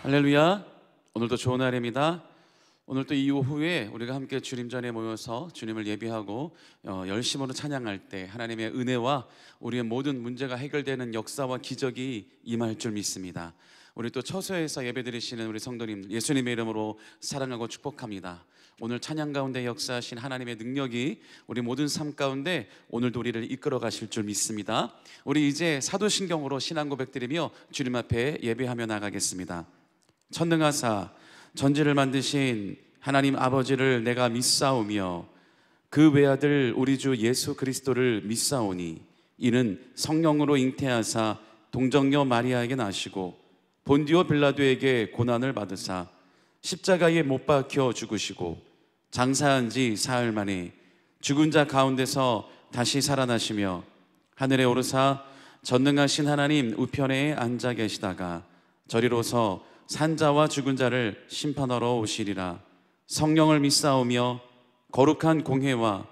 할렐루야. 오늘도 좋은 날입니다. 오늘 또 이 오후에 우리가 함께 주님 전에 모여서 주님을 예비하고 열심으로 찬양할 때 하나님의 은혜와 우리의 모든 문제가 해결되는 역사와 기적이 임할 줄 믿습니다. 우리 또 처소에서 예배드리시는 우리 성도님 예수님의 이름으로 사랑하고 축복합니다. 오늘 찬양 가운데 역사하신 하나님의 능력이 우리 모든 삶 가운데 오늘도 우리를 이끌어 가실 줄 믿습니다. 우리 이제 사도신경으로 신앙 고백드리며 주님 앞에 예배하며 나가겠습니다. 전능하사 전지를 만드신 하나님 아버지를 내가 믿사오며 그 외아들 우리 주 예수 그리스도를 믿사오니 이는 성령으로 잉태하사 동정녀 마리아에게 나시고 본디오 빌라도에게 고난을 받으사 십자가에 못 박혀 죽으시고 장사한 지 사흘 만에 죽은 자 가운데서 다시 살아나시며 하늘에 오르사 전능하신 하나님 우편에 앉아 계시다가 저리로서 산자와 죽은 자를 심판하러 오시리라. 성령을 믿사오며 거룩한 공회와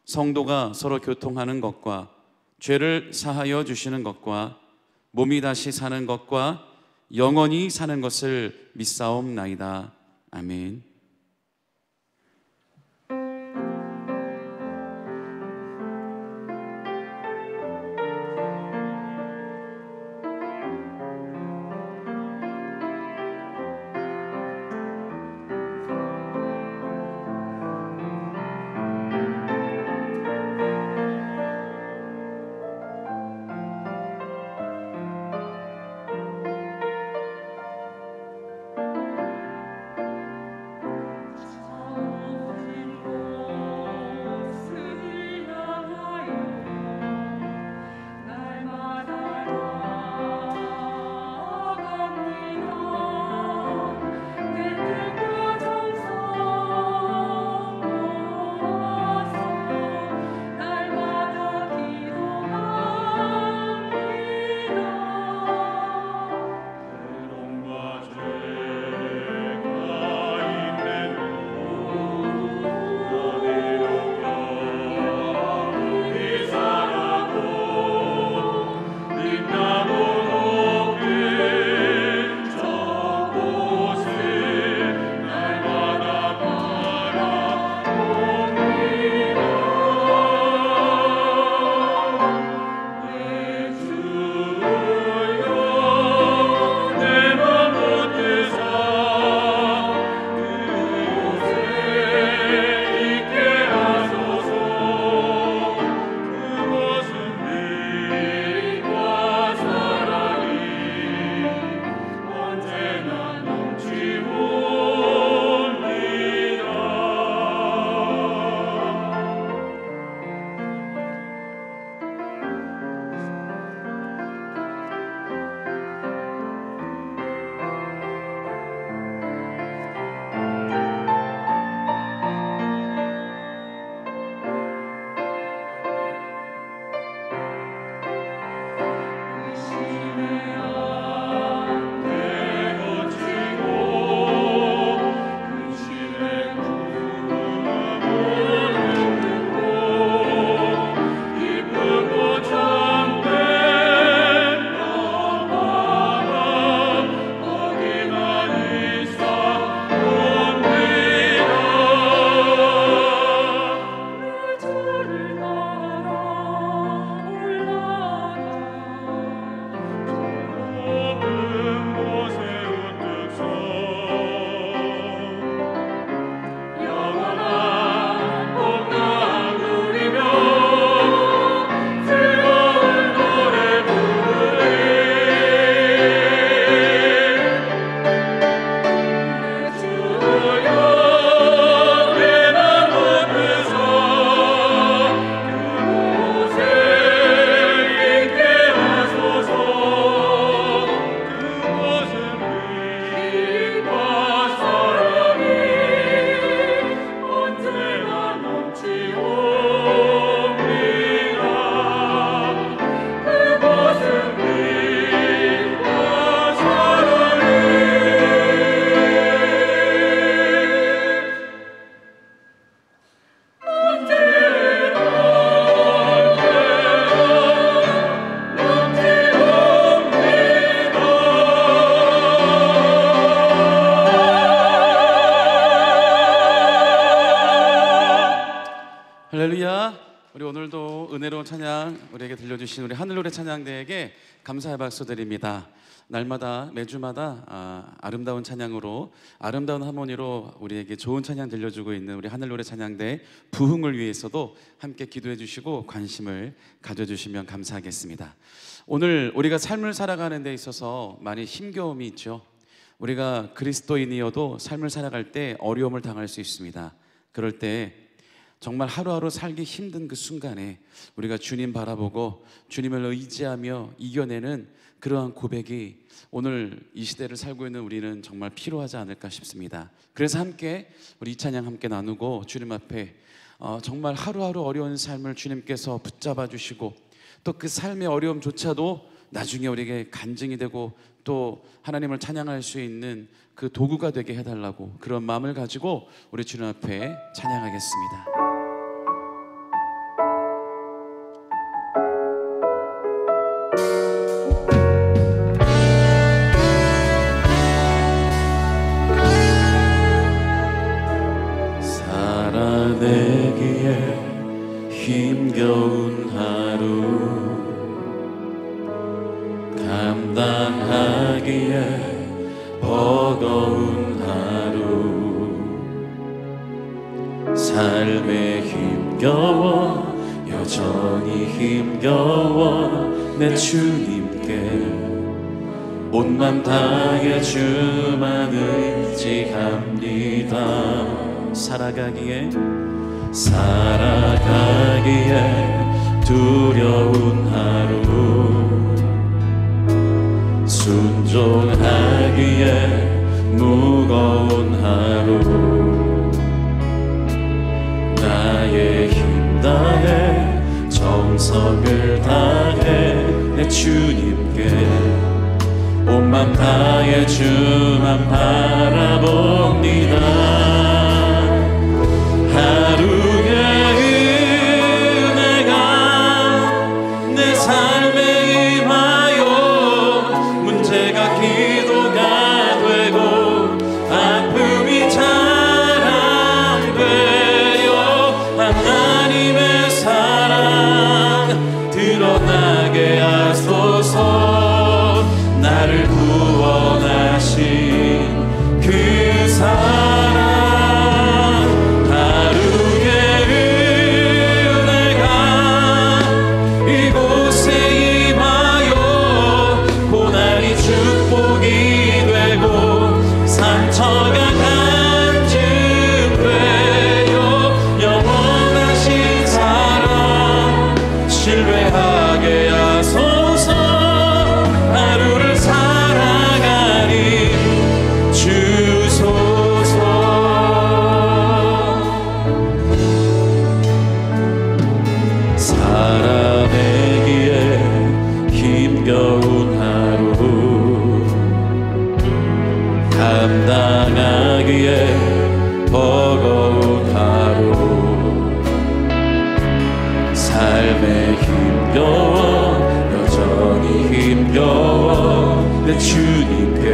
성도가 서로 교통하는 것과 죄를 사하여 주시는 것과 몸이 다시 사는 것과 영원히 사는 것을 믿사옵나이다. 아멘. 우리 오늘도 은혜로운 찬양 우리에게 들려주신 우리 하늘노래 찬양대에게 감사의 박수 드립니다. 날마다 매주마다 아름다운 찬양으로 아름다운 하모니로 우리에게 좋은 찬양 들려주고 있는 우리 하늘노래 찬양대 부흥을 위해서도 함께 기도해 주시고 관심을 가져주시면 감사하겠습니다. 오늘 우리가 삶을 살아가는 데 있어서 많이 힘겨움이 있죠. 우리가 그리스도인이어도 삶을 살아갈 때 어려움을 당할 수 있습니다. 그럴 때 정말 하루하루 살기 힘든 그 순간에 우리가 주님 바라보고 주님을 의지하며 이겨내는 그러한 고백이 오늘 이 시대를 살고 있는 우리는 정말 필요하지 않을까 싶습니다. 그래서 함께 우리 이 찬양 함께 나누고 주님 앞에 정말 하루하루 어려운 삶을 주님께서 붙잡아 주시고 또 그 삶의 어려움조차도 나중에 우리에게 간증이 되고 또 하나님을 찬양할 수 있는 그 도구가 되게 해달라고 그런 마음을 가지고 우리 주님 앞에 찬양하겠습니다. 살아내기에 힘겨운 하루 감당하기에 버거운 하루 삶에 힘겨워 여전히 힘겨워 내 주님께 온 맘 다해 주만 의지합니다. 살아가기에 두려운 하루 순종하기에 무거운 하루 나의 힘 다해 정성을 다해 내 주님께 온 맘 다해 주만 바라봅니다. 하루의 은혜가 내 삶에 임하여 문제가 기도가 되고 아픔이 자랑되어 하나님의 사랑 드러나게 하소서. 나를 구원하신 그 사랑 감당하기에 버거운 하루 삶에 힘겨워 여전히 힘겨워 내 주님께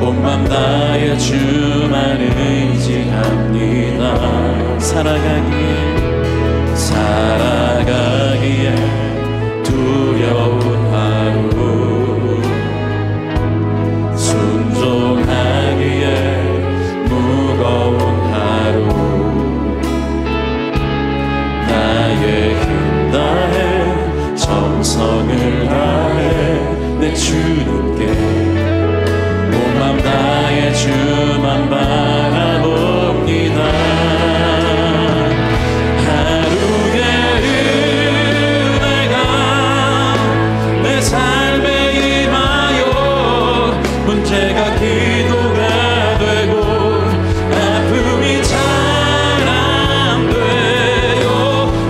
온 맘 다해 주만 의지합니다. 살아가기에 두려운 하루 순종하기에 무거운 하루 나의 힘 다해 정성을 다해 내 주님께 온 맘 다해 주만 바라봅니다. 하루의 은혜가 내 삶에 임하여 문제가 기도가 되고 아픔이 자랑되어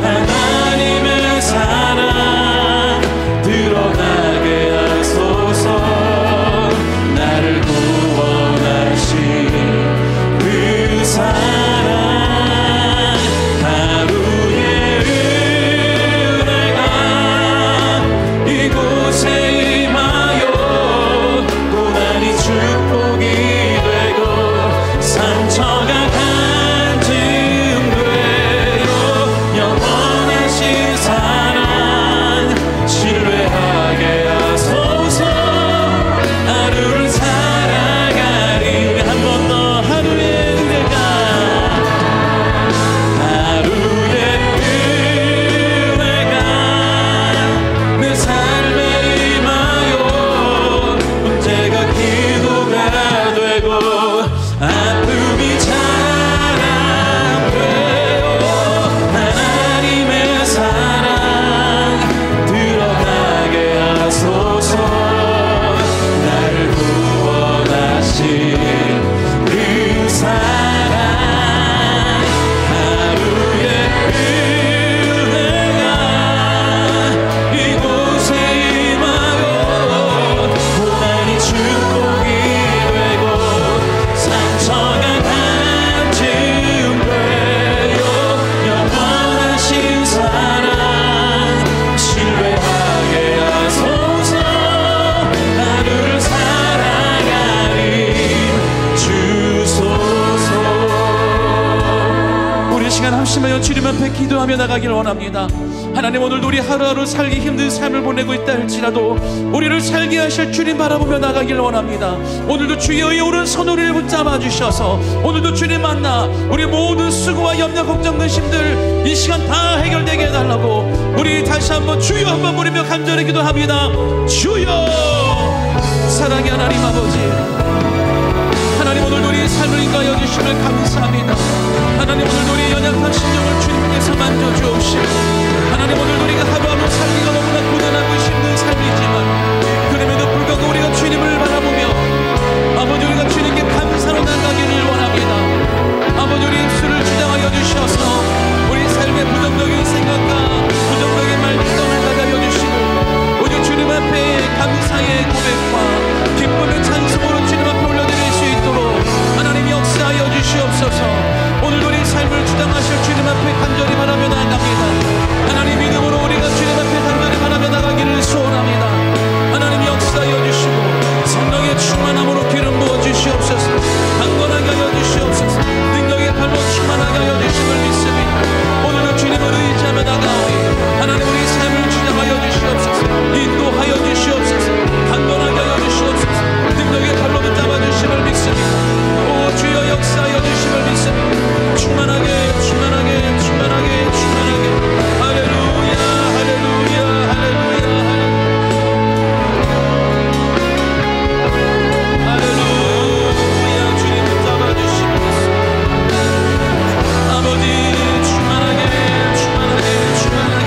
하나님의 사랑 드러나게 하소서. 나를 구원하신 시간 합심하여 주님 앞에 기도하며 나가길 원합니다. 하나님, 오늘도 우리 하루하루 살기 힘든 삶을 보내고 있다 할지라도 우리를 살게 하실 주님 바라보며 나가길 원합니다. 오늘도 주의 오른손 우리를 붙잡아 주셔서 오늘도 주님 만나 우리 모든 수고와 염려 걱정 근심들 이 시간 다 해결되게 해달라고 우리 다시 한번 주여 한번 부르며 간절히 기도합니다. 주여! 사랑의 하나님 아버지, 하나님, 오늘도 우리의 삶을 인도하여 주심을 감사합니다. 하나님, 오늘도 우리의 연약한 심령을 주님께서 만져주옵시고, 하나님, 오늘도 우리가 하루하루 살기가 너무나 고단하고 힘든 삶이지만 그럼에도 불구하고 우리가 주님을 바라보며 아버지, 우리가 주님께 감사로 나가기를 원합니다. 아버지, 우리 입술을 주장하여 주셔서 우리 삶의 부정적인 생각과 부정적인 말들 떠나가게 주시고 오직 주님 앞에 감사의 고백과 기쁨의 찬송으로 주님 앞에 올려드릴 수 있도록 하나님 역사하여 주시옵소서. 오늘 우리 삶을 주장하실 주님 앞에 간절히 바라며 나아갑니다. 하나님, 믿음으로 우리가 주님 앞에 간절히 바라며 나가기를 소원합니다. 하나님 역사하여 주시고 성령의 충만함으로 기름 부어 주시옵소서. 강건하게 하여 주시옵소서. 능력의 발로 충만하게 하여 주심을 믿습니다. 오늘도 주님을 의지하며 나가오니 하나님, 우리 삶을 주장하여 주시옵소서. 인도하여 주시옵소서. 강건하게 하여 주시옵소서. 능력의 발로 붙잡아 주심을 믿습니다. 오 주여, 역사하여 주심을 믿습니다. 충만하게 충만하게 충만하게 충만하게. 할렐루야 할렐루야 할렐루야 할렐루야. 주님 붙잡아 주심을 믿습니다. 아버지, 충만하게 충만하게 충만하게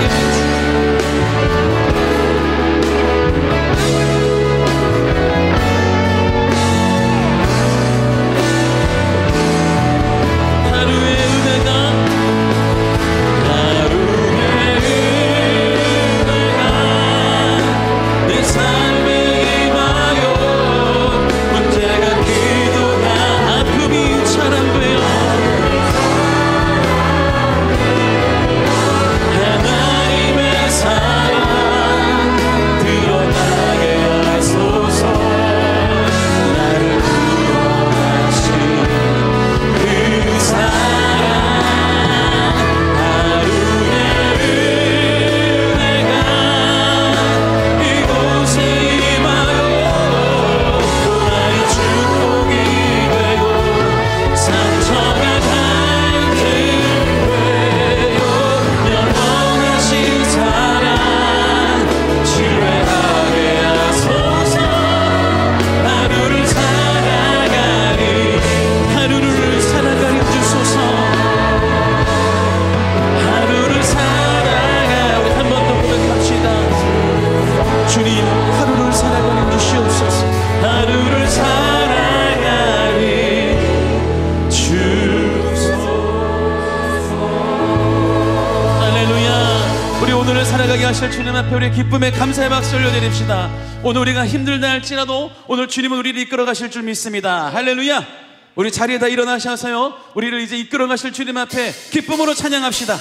하실 주님 앞에 우리 기쁨의 감사의 박수 올려드립시다. 오늘 우리가 힘들다 할지라도 오늘 주님은 우리를 이끌어 가실 줄 믿습니다. 할렐루야. 우리 자리에다 일어나셔서요, 우리를 이제 이끌어 가실 주님 앞에 기쁨으로 찬양합시다.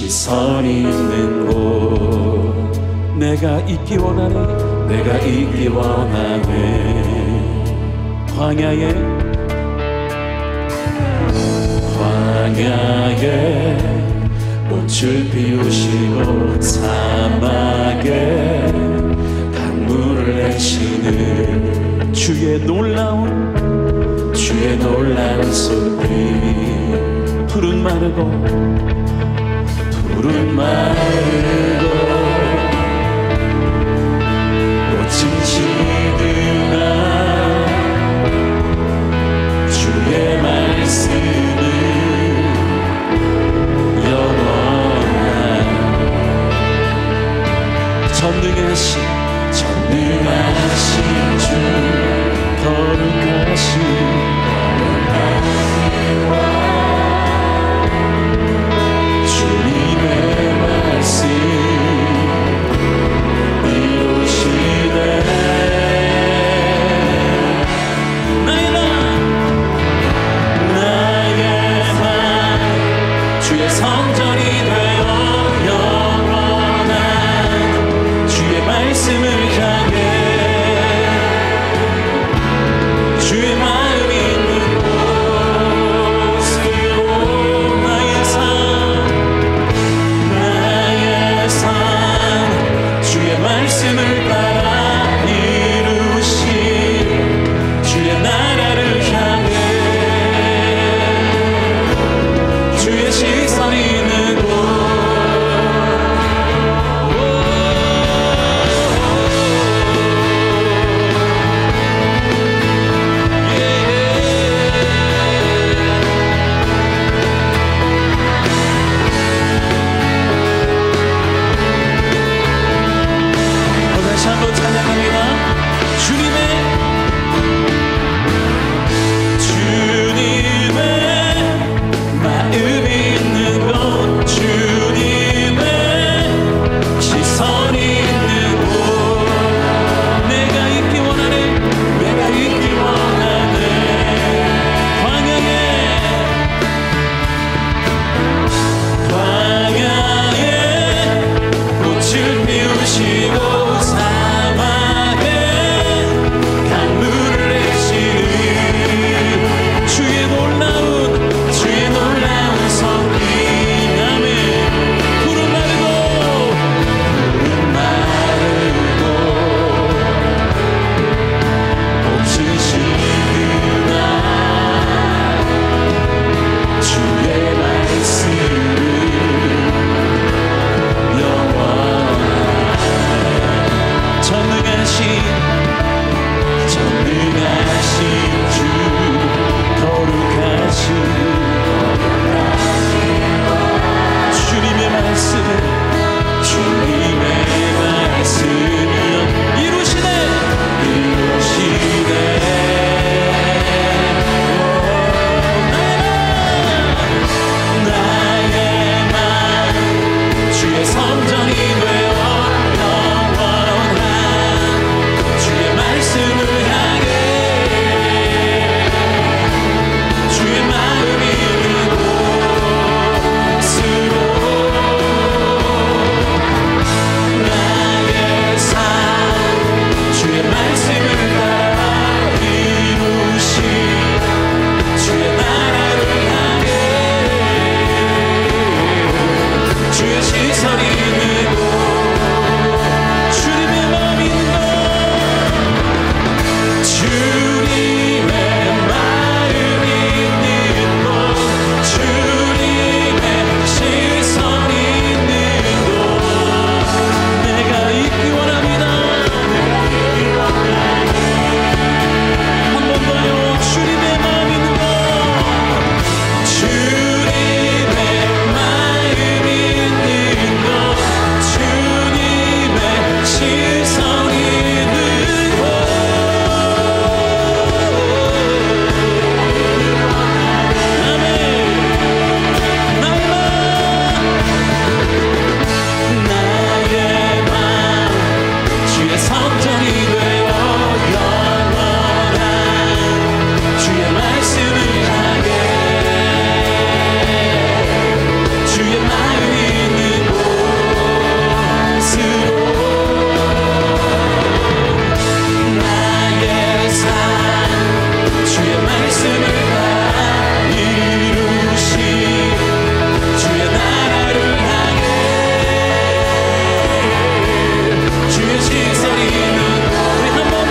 선 있는 곳 내가 있기 원하네. 내가 있기 원하네. 광야에 꽃을 피우시고 사막에 강물을 내시는 주의 놀라운 숲이 푸른 마르고 꽃은 시드나 주의 말씀은 영원한 전능하신 주 거룩하신 주님의 주의 성전이 되어 영원한 주의 말씀을 향해 주의 마음이 있는 곳으로 나의 삶 주의 말씀을 따라 이루신 주의 나라를 향해 주의 시선이 있는 곳 다시 한번 찬양합니다. 주님의 마음이 있는 곳 주님의 시선이 있는 곳 내가 있기 원하네 내가 있기 원하네 광야에 꽃을 피우시고 사막에 강물을 내시는 주의 놀라운 성품 아멘 구름 마르고 꽃을 심으나 주의 말씀을 전능하신 주 거룩하신 주님의 말씀을 이루시네 나의 맘 주의 성전이 되어 영원한 주의 말씀을 향해 주의 마음이 있는 곳으로 나의 삶 주의 말씀을 따라 이루신 주의 나라를 향해 주의 시선이 있는 곳 주님의 마음이 있는 곳 주님의 마음이 있는 곳 주님의 시선이 있는 곳 내가 있기 원합니다 한 번 더요 주님의 마음이 있는 곳 주님의 마음이 있는 곳 주님의 시선이 있는 곳 아멘 나의 맘 주의 성전이 되어 영원한 주의 말씀을 향해 주의 마음이 있는 곳으로 나의 삶 주의 말씀을 따라 이루신 주의 나라를 향해 주의 시선이 있는 곳 우리 한 번 더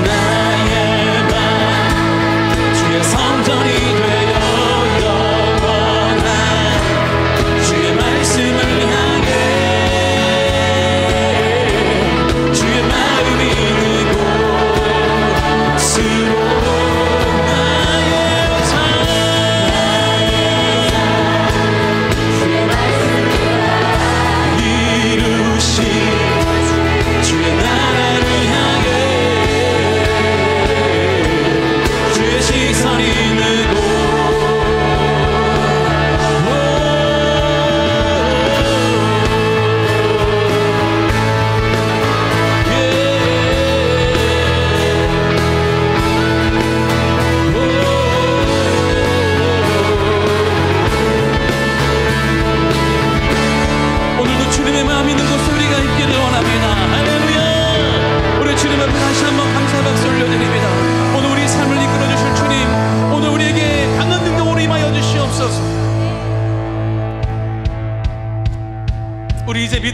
나의 맘 주의 성전이 되어 영원한 주의 말씀을 향해 주의 마음이 있는 곳으로 나의 삶 이루신 주의 나라를 향해 주의 시선이 있는 곳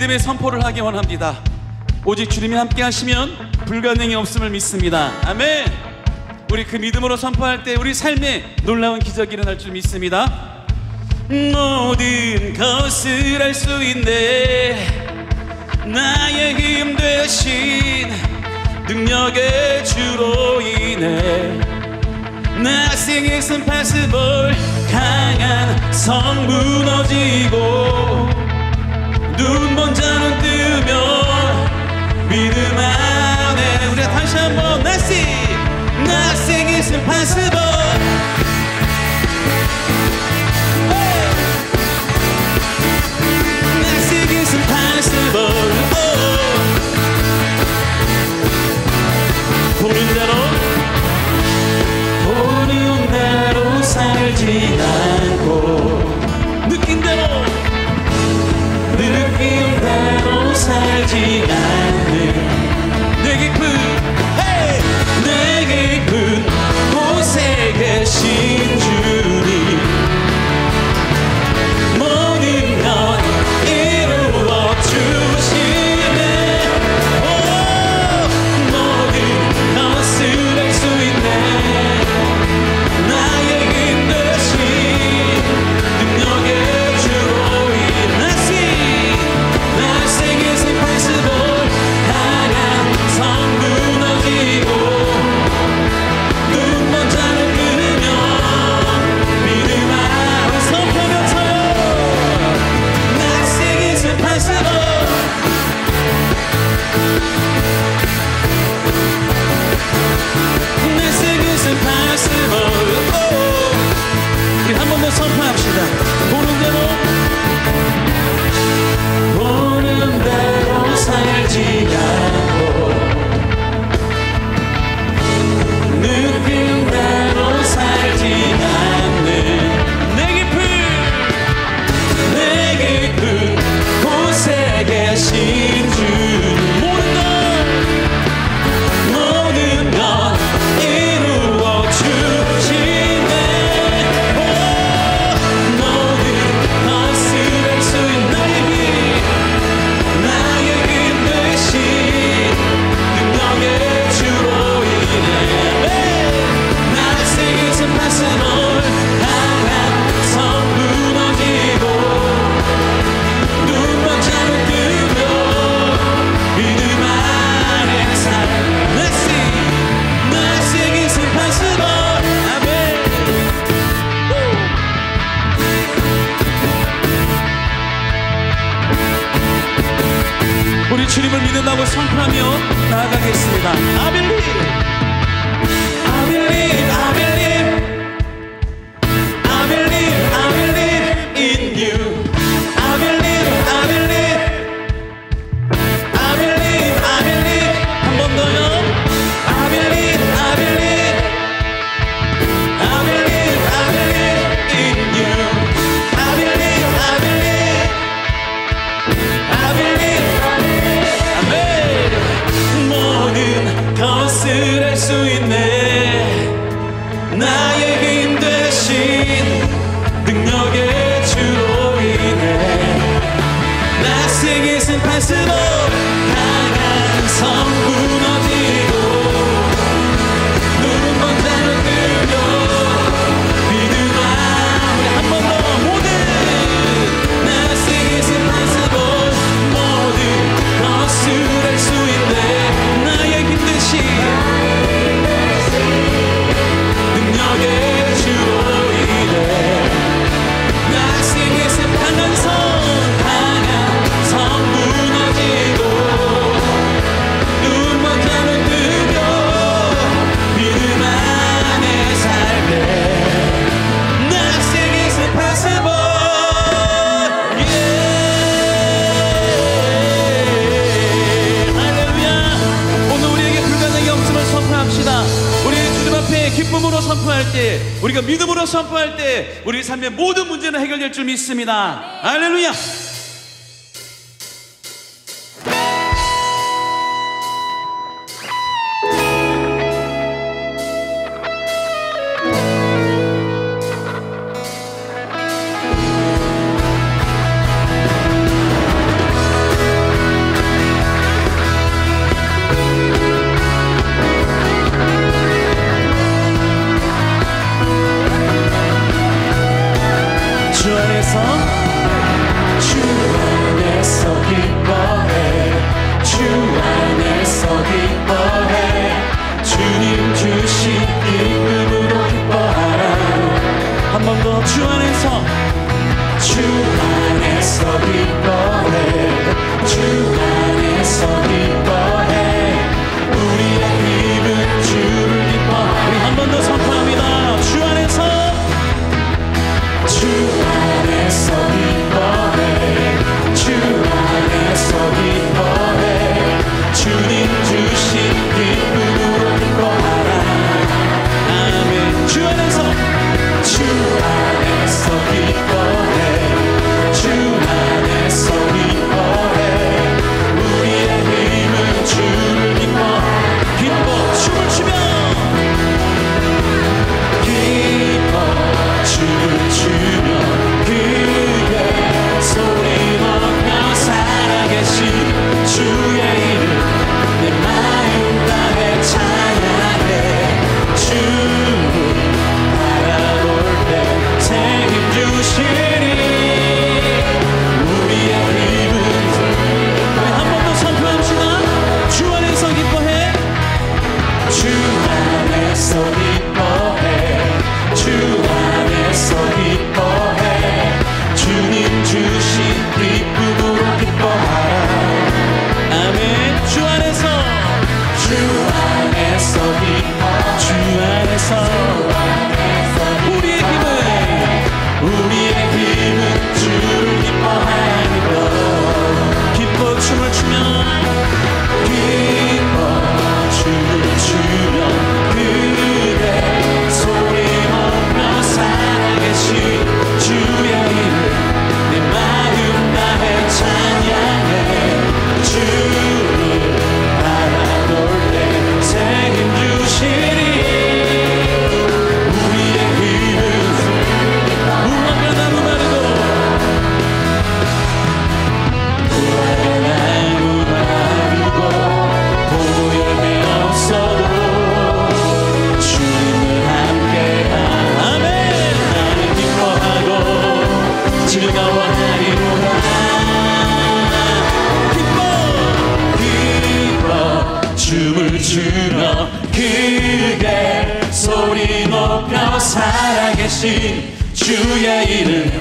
믿음의 선포를 하기 원합니다. 오직 주님이 함께 하시면 불가능이 없음을 믿습니다. 아멘. 우리 그 믿음으로 선포할 때 우리 삶에 놀라운 기적이 일어날 줄 믿습니다. 모든 것을 할 수 있네 나의 힘 대신 능력의 주로 인해 Nothing is impossible 강한 성 무너지고 눈 먼저 눈 뜨면 믿음 안에 우리 다시 한번 Nothing is impossible Nothing is impossible 보는 대로 살지 않고 느낀 대로 살지 않는 내 깊은 곳에 계신 주님 모든 것 이루어 주시네 모든 것을 할 수 있네 나의 힘 대신 능력의 주로 인해 Nothing is impossible 강한 성 무너지고 눈 먼저 뜨면 믿음 안에 선포면서요 Nothing is impossible Nothing is impossible 우리 한 번 더 선포합시다. 보는 대로 살지 않고 느낀 대로 살지 않는 내 깊은 곳에 계신 주님 모든 것 이루어 주시네 모든 것을 할 수 있는 나의 힘 대신 능력의 주로 인해 Nothing is impossible 강한 성 무너지고 눈 먼저 뜨면 믿음 안에 살 Nothing is impossible 아멘 우리 주님을 믿는다고 선포하며 나아가겠습니다. I believe I believe I believe I believe I believe in you I believe I believe I believe I believe 한 번 더요 I believe I believe I believe I believe in you I believe I believe I believe 아멘 모든 것을 할 수 있네 나의 힘 대신 능력의 주로 인해 Nothing is impossible 강한 성 무너지고 눈 먼저 뜨면 믿음 안에 한 번 더 모든 Nothing is impossible 모든 것을 할 수 있네 나의 힘 대신 능력의 주로 인해 Nothing is impossible 강한 성 무너지고 눈 먼저 뜨면 믿음 안에 살게 Nothing is impossible 할렐루야 오늘 우리에게 불가능이 없음을 선포합시다. 우리 주님 앞에 기쁨으로 선포할 때 우리가 믿음으로 선포할 때 우리 삶의 모든 문제는 해결될 줄 믿습니다. 할렐루야. 살아계신 주의 이름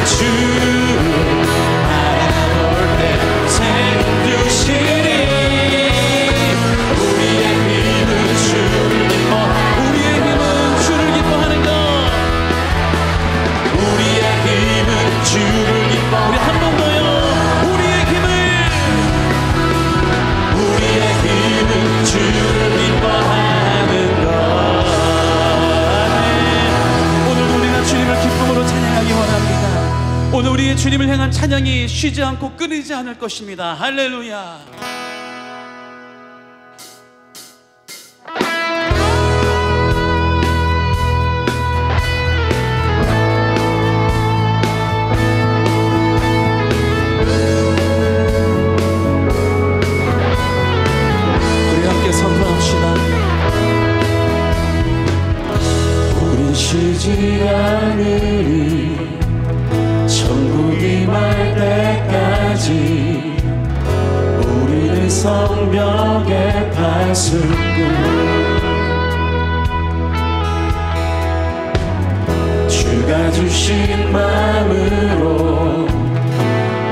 주 바라볼 때 새두시리 우리의 힘은 주를 기뻐 우리의 힘은 주를 기뻐하는 것 우리의 힘은 주를 기뻐 우리 한 번 더요 우리의 힘은 주를 기뻐하는 것 오늘 우리가 주님을 기쁨으로 찬양하기 원합니다. 오늘 우리의 주님을 향한 찬양이 쉬지 않고 끊이지 않을 것입니다. 할렐루야. 우리 함께 선포합시다. 우리 쉬지 않으리 천국이 말 때까지 우리는 성벽에 발수꾼 주가 주신 마음으로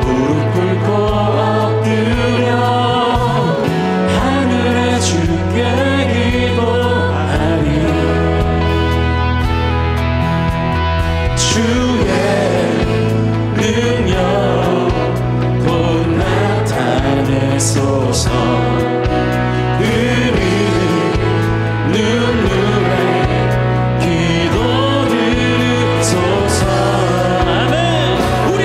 무릎 꿇고 엎드려 하늘에 주께 기도하리 주의 능력 곧 나타내소서 우리 눈물에 기도 들으소서 아멘 우리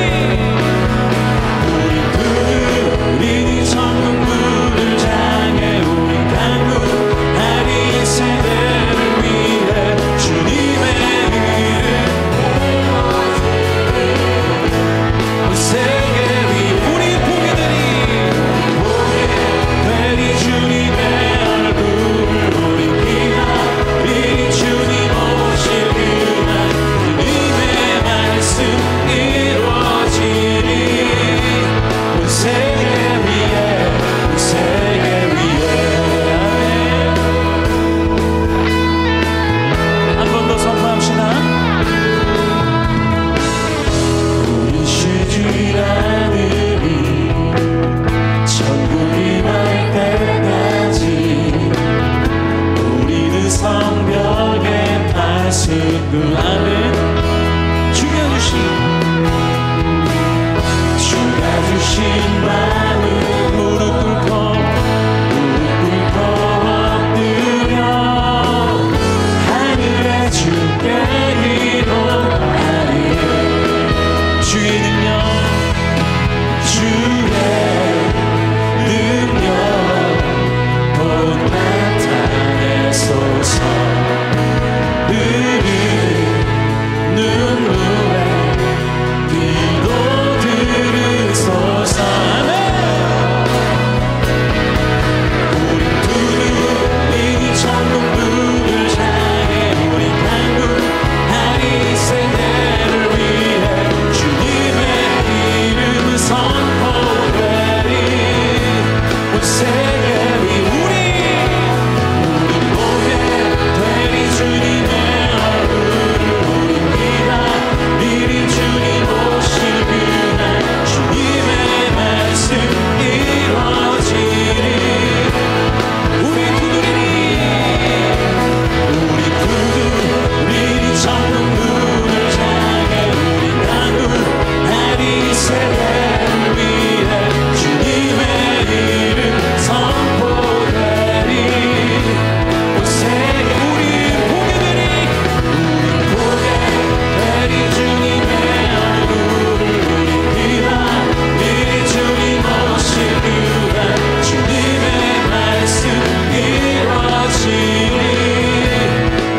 천국 문을 향해 우리 간구하리 세대를 위해 주님의 이름 세계 위 우리 보게 되리 주님의 얼굴 우리 기다리니 주님 오실 그날 주님의 말씀 이루어지리 온 세계 위에 온 세계 위에 한 번 더 선포합시다. 우리 쉬지 않으리 천국이 말 때까지 우리는 성벽에 발수꾼 아멘 주가 주신 마음을 무릎 꿇고 엎드려 하늘에 주께 기도하리 주의 능력 곧 나타내소서 우리 눈물에 기도 들으소서 우리 두루이 천국 문을 향해 우리 간구하리 세대를 위해 주님의 이름 선포되리 온 세계 위 우리 보게 되리 주님의 얼굴을 우리 기다리리 주님 오실 그날 주님의 말씀 이루어지리 우리 두드리니 천국 문을 향해 우리 간구하리 세대를 위해 주님의 이름 선포되리 온 세계 우리 보게 되리 주님의 얼굴을 우리 기다리리 주님 오실 그날 주님의 말씀 이루어지리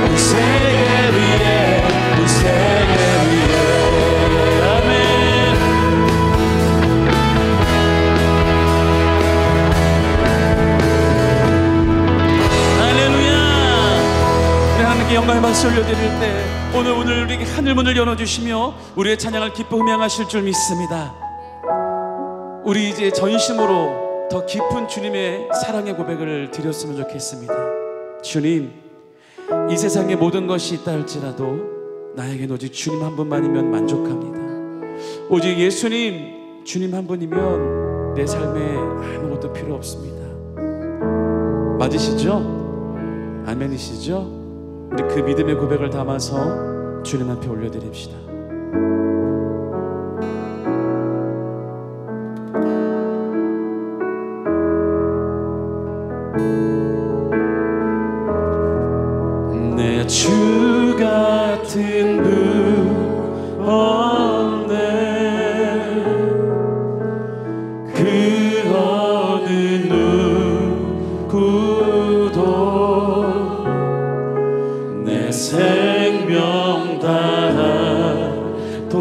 온 세계 위에 온 세계 위에 아멘 할렐루야 우리 하나님께 영광의 박수 올려드릴 때 오늘 우리에게 하늘문을 열어주시며 우리의 찬양을 기뻐 음향하실 줄 믿습니다. 우리 이제 전심으로 더 깊은 주님의 사랑의 고백을 드렸으면 좋겠습니다. 주님, 이 세상에 모든 것이 있다 할지라도 나에겐 오직 주님 한 분만이면 만족합니다. 오직 예수님, 주님 한 분이면 내 삶에 아무것도 필요 없습니다. 맞으시죠? 아멘이시죠? 우리 그 믿음의 고백을 담아서 주님 앞에 올려드립시다. 내 주 같은 분 없네. 그 어느 누구도 내 생명 다하도록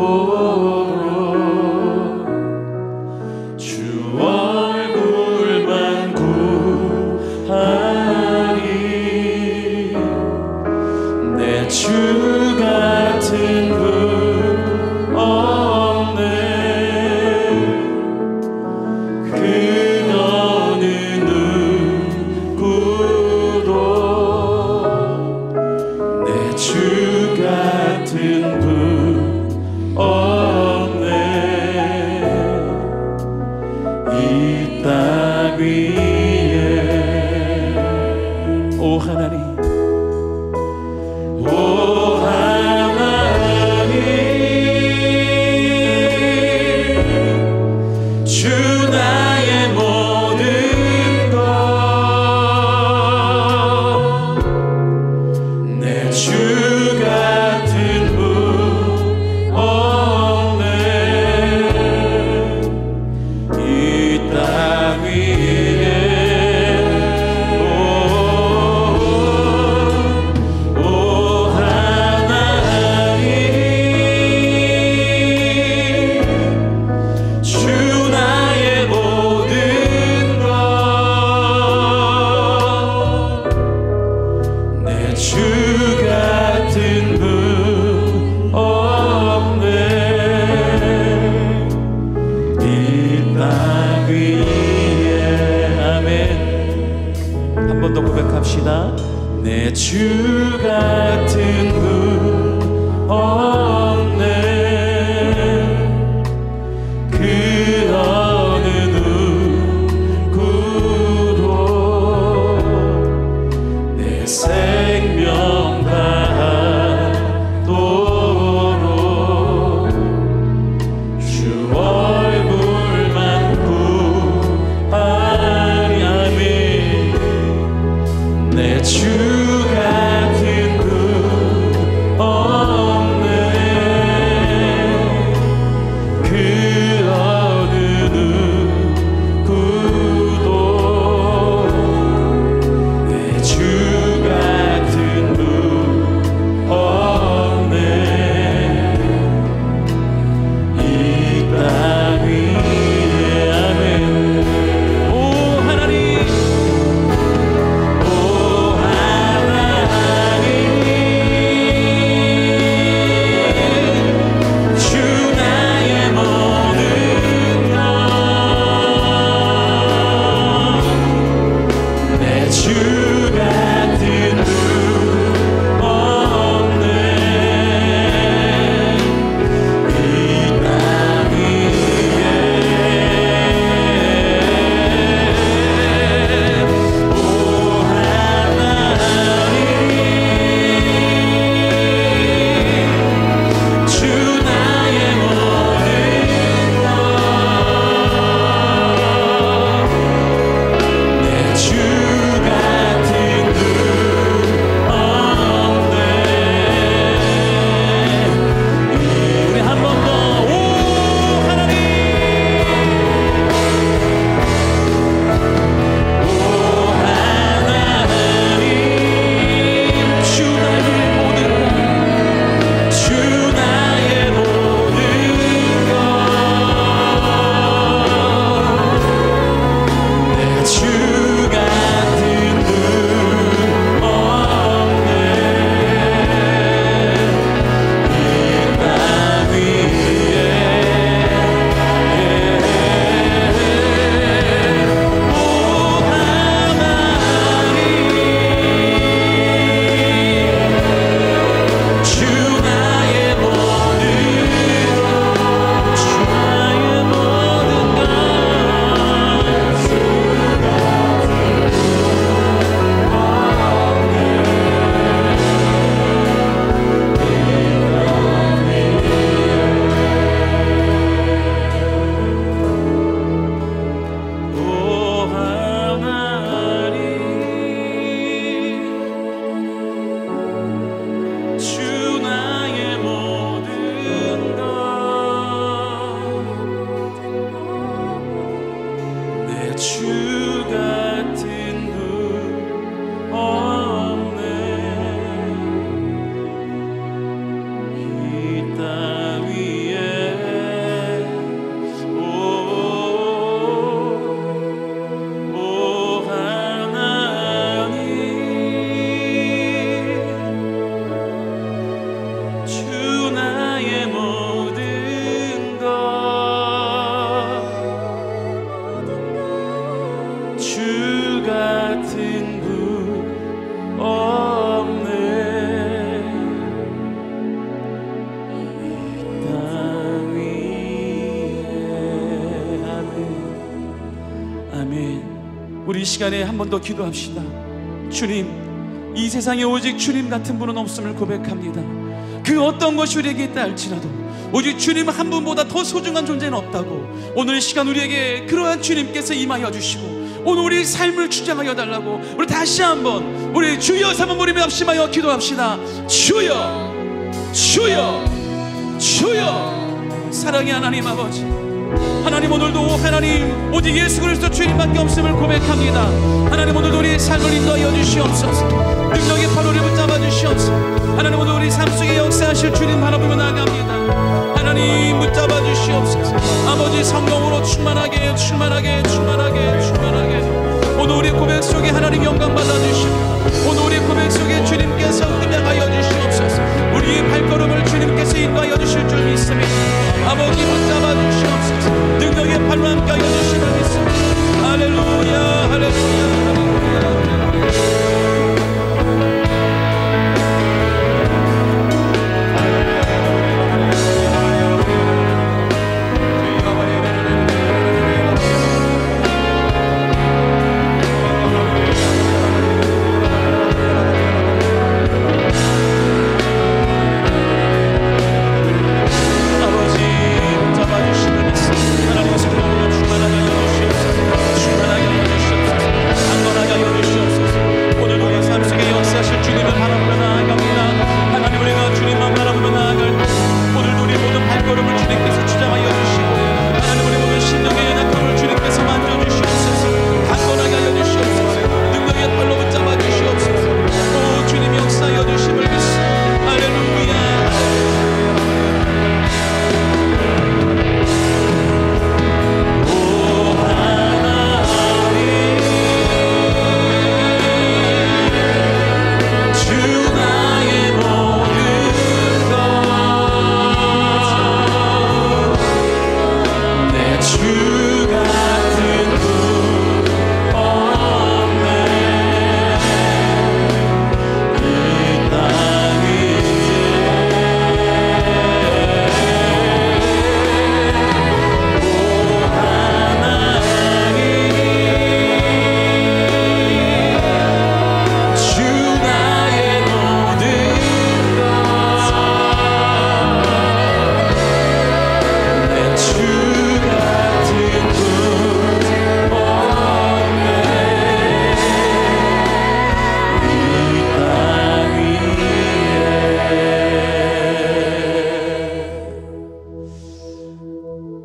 주 얼굴만 구하리. 내 주 같은 분 없네. 그 어느 누구도 내 주 같은 분 없네. 이 땅 위에 오 하나님, 오 하나님, 주 나의 모든 것, 내 주 같은 분 없네. 이 땅 위에 오 하나님, 주 나의 모든 것, 내 주 같은 분 없네. 이 땅 위에 아멘. 한 번 더 고백합시다. 내 주 같은 분 없네. 그 어느 누구도 내 생명 다하도록 주 얼굴만 구하리. 아멘. 내 주 같은 분 없네. 그 어느 누구도 내 주 같은 분 없네. 이 땅 위에 아멘. 오 하나님, 오 하나님, 주 나의 모든 것, 내 주 같은 분 없네. 이 땅 위에 오 하나님, 주 나의 모든 것, 내 주 같은 분 오늘 이 시간에 한 번 더 기도합시다. 주님, 이 세상에 오직 주님 같은 분은 없음을 고백합니다. 그 어떤 것이 우리에게 있다 할지라도 오직 주님 한 분보다 더 소중한 존재는 없다고, 오늘 이 시간 우리에게 그러한 주님께서 임하여 주시고 오늘 우리 삶을 주장하여 달라고 우리 다시 한번 우리 주여 삼은 부르며 합심하여 기도합시다. 주여, 주여, 주여. 사랑의 하나님 아버지, 하나님 오늘도 하나님 오직 예수 그리스도 주님밖에 없음을 고백합니다. 하나님 오늘도 우리의 삶을 인도하여 주시옵소서. 능력의 팔을 붙잡아 주시옵소서. 하나님 오늘 우리 삶 속에 역사하실 주님 바라보며 나아갑니다. 하나님 붙잡아 주시옵소서. 아버지 성령으로 충만하게 충만하게 충만하게 충만하게 오늘 우리 고백 속에 하나님 영광 받아 주십니다. 오늘 우리 고백 속에 주님께서 음행하여 주시옵소서. 우리의 발걸음을 주님께서 인도하여 주실 줄 믿습니다. 아버지 붙잡아 주시옵소서. 능력의 팔로 함께하여 주심을 믿습니다. 할렐루야, 할렐루야, 할렐루야.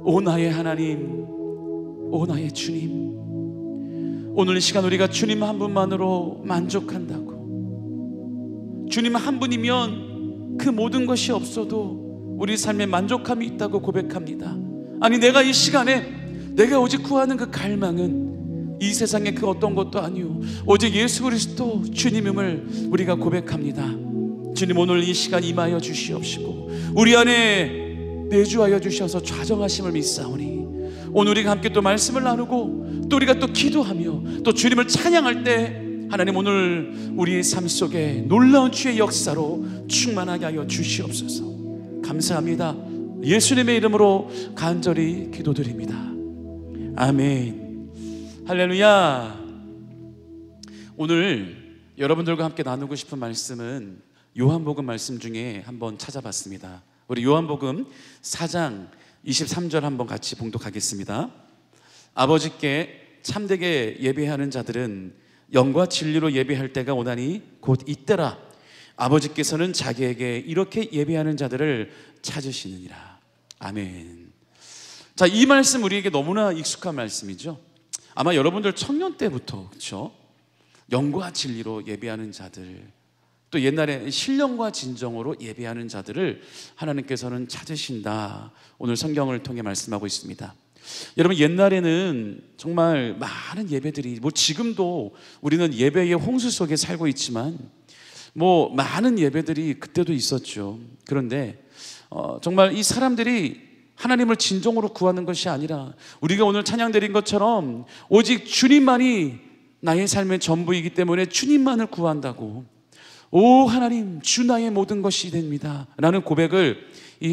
오 나의 하나님, 오 나의 주님, 오늘 이 시간 우리가 주님 한 분만으로 만족한다고, 주님 한 분이면 그 모든 것이 없어도 우리 삶에 만족함이 있다고 고백합니다. 아니, 내가 이 시간에 내가 오직 구하는 그 갈망은 이 세상의 그 어떤 것도 아니오, 오직 예수 그리스도 주님임을 우리가 고백합니다. 주님, 오늘 이 시간 임하여 주시옵시고 우리 안에 내주하여 주셔서 좌정하심을 믿사오니 오늘 우리가 함께 또 말씀을 나누고 또 우리가 또 기도하며 또 주님을 찬양할 때 하나님 오늘 우리의 삶 속에 놀라운 주의 역사로 충만하게 하여 주시옵소서. 감사합니다. 예수님의 이름으로 간절히 기도드립니다. 아멘. 할렐루야. 오늘 여러분들과 함께 나누고 싶은 말씀은 요한복음 말씀 중에 한번 찾아봤습니다. 우리 요한복음 4장 23절 한번 같이 봉독하겠습니다. 아버지께 참되게 예배하는 자들은 영과 진리로 예배할 때가 오나니 곧 이때라. 아버지께서는 자기에게 이렇게 예배하는 자들을 찾으시느니라. 아멘. 자, 이 말씀 우리에게 너무나 익숙한 말씀이죠. 아마 여러분들 청년 때부터, 그렇죠? 영과 진리로 예배하는 자들, 또 옛날에 신령과 진정으로 예배하는 자들을 하나님께서는 찾으신다. 오늘 성경을 통해 말씀하고 있습니다. 여러분, 옛날에는 정말 많은 예배들이, 지금도 우리는 예배의 홍수 속에 살고 있지만 많은 예배들이 그때도 있었죠. 그런데 정말 이 사람들이 하나님을 진정으로 구하는 것이 아니라 우리가 오늘 찬양드린 것처럼 오직 주님만이 나의 삶의 전부이기 때문에 주님만을 구한다고, 오 하나님, 주 나의 모든 것이 됩니다 라는 고백을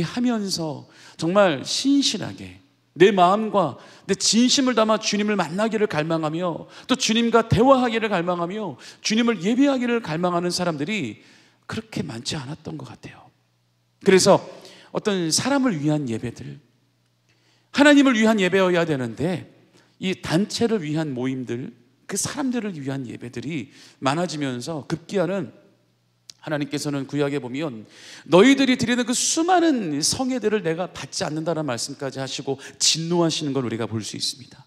하면서 정말 신실하게 내 마음과 내 진심을 담아 주님을 만나기를 갈망하며 또 주님과 대화하기를 갈망하며 주님을 예배하기를 갈망하는 사람들이 그렇게 많지 않았던 것 같아요. 그래서 어떤 사람을 위한 예배들, 하나님을 위한 예배여야 되는데 이 단체를 위한 모임들, 그 사람들을 위한 예배들이 많아지면서 급기야는 하나님께서는 구약에 보면 너희들이 드리는 그 수많은 성회들을 내가 받지 않는다는 말씀까지 하시고 진노하시는 걸 우리가 볼 수 있습니다.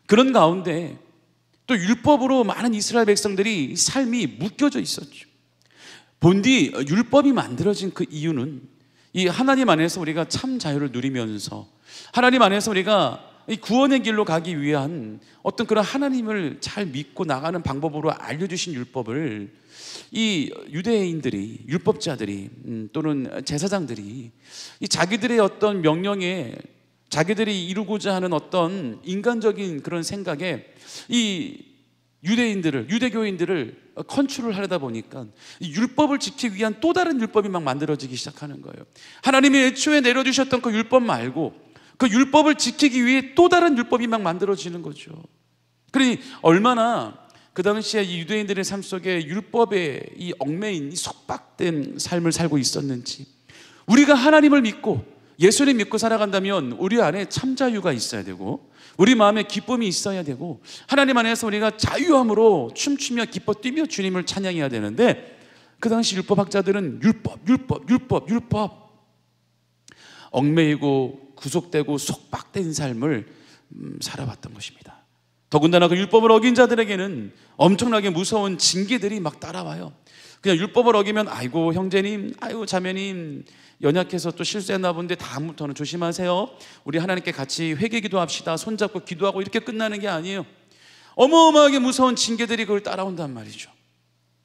그런 가운데 또 율법으로 많은 이스라엘 백성들이 삶이 묶여져 있었죠. 본디 율법이 만들어진 그 이유는 이 하나님 안에서 우리가 참 자유를 누리면서 하나님 안에서 우리가 이 구원의 길로 가기 위한 어떤 그런 하나님을 잘 믿고 나가는 방법으로 알려주신 율법을 이 유대인들이, 율법자들이 또는 제사장들이 이 자기들의 어떤 명령에 자기들이 이루고자 하는 어떤 인간적인 그런 생각에 이 유대인들을, 유대교인들을 컨트롤 하려다 보니까 이 율법을 지키기 위한 또 다른 율법이 막 만들어지기 시작하는 거예요. 하나님이 애초에 내려주셨던 그 율법 말고 그 율법을 지키기 위해 또 다른 율법이 막 만들어지는 거죠. 그러니 얼마나 그 당시에 이 유대인들의 삶 속에 율법에 이 얽매인 이 속박된 삶을 살고 있었는지, 우리가 하나님을 믿고 예수님 믿고 살아간다면 우리 안에 참 자유가 있어야 되고 우리 마음에 기쁨이 있어야 되고 하나님 안에서 우리가 자유함으로 춤추며 기뻐 뛰며 주님을 찬양해야 되는데, 그 당시 율법학자들은 율법 얽매이고 구속되고 속박된 삶을 살아왔던 것입니다. 더군다나 그 율법을 어긴 자들에게는 엄청나게 무서운 징계들이 막 따라와요. 그냥 율법을 어기면 아이고 형제님, 아이고 자매님 연약해서 또 실수했나 본데 다음부터는 조심하세요, 우리 하나님께 같이 회개 기도합시다, 손잡고 기도하고 이렇게 끝나는 게 아니에요. 어마어마하게 무서운 징계들이 그걸 따라온단 말이죠.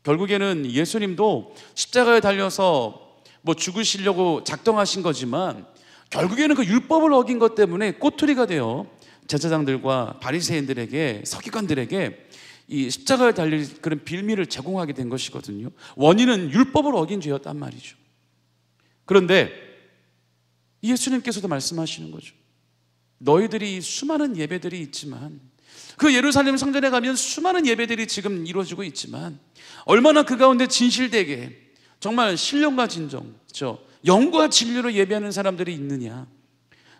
결국에는 예수님도 십자가에 달려서 뭐 죽으시려고 작정하신 거지만 결국에는 그 율법을 어긴 것 때문에 꼬투리가 되어 제사장들과 바리새인들에게, 서기관들에게 이 십자가에 달릴 그런 빌미를 제공하게 된 것이거든요. 원인은 율법을 어긴 죄였단 말이죠. 그런데 예수님께서도 말씀하시는 거죠. 너희들이 수많은 예배들이 있지만, 그 예루살렘 성전에 가면 수많은 예배들이 지금 이루어지고 있지만 얼마나 그 가운데 진실되게 정말 신령과 진정, 영과 진리로 예배하는 사람들이 있느냐.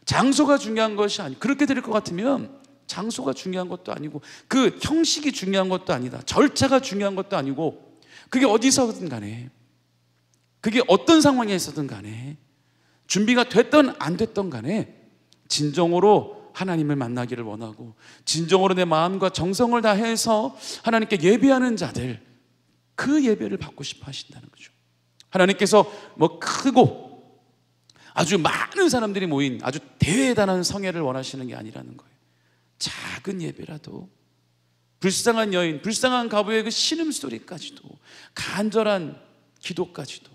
장소가 중요한 것이 아니고, 그렇게 드릴 것 같으면 장소가 중요한 것도 아니고 그 형식이 중요한 것도 아니다, 절차가 중요한 것도 아니고, 그게 어디서든 간에, 그게 어떤 상황에 있었든 간에, 준비가 됐던 안 됐던 간에 진정으로 하나님을 만나기를 원하고 진정으로 내 마음과 정성을 다해서 하나님께 예배하는 자들, 그 예배를 받고 싶어 하신다는 거죠. 하나님께서 뭐 크고 아주 많은 사람들이 모인 아주 대단한 성회를 원하시는 게 아니라는 거예요. 작은 예배라도, 불쌍한 여인, 불쌍한 가부의 그 신음소리까지도, 간절한 기도까지도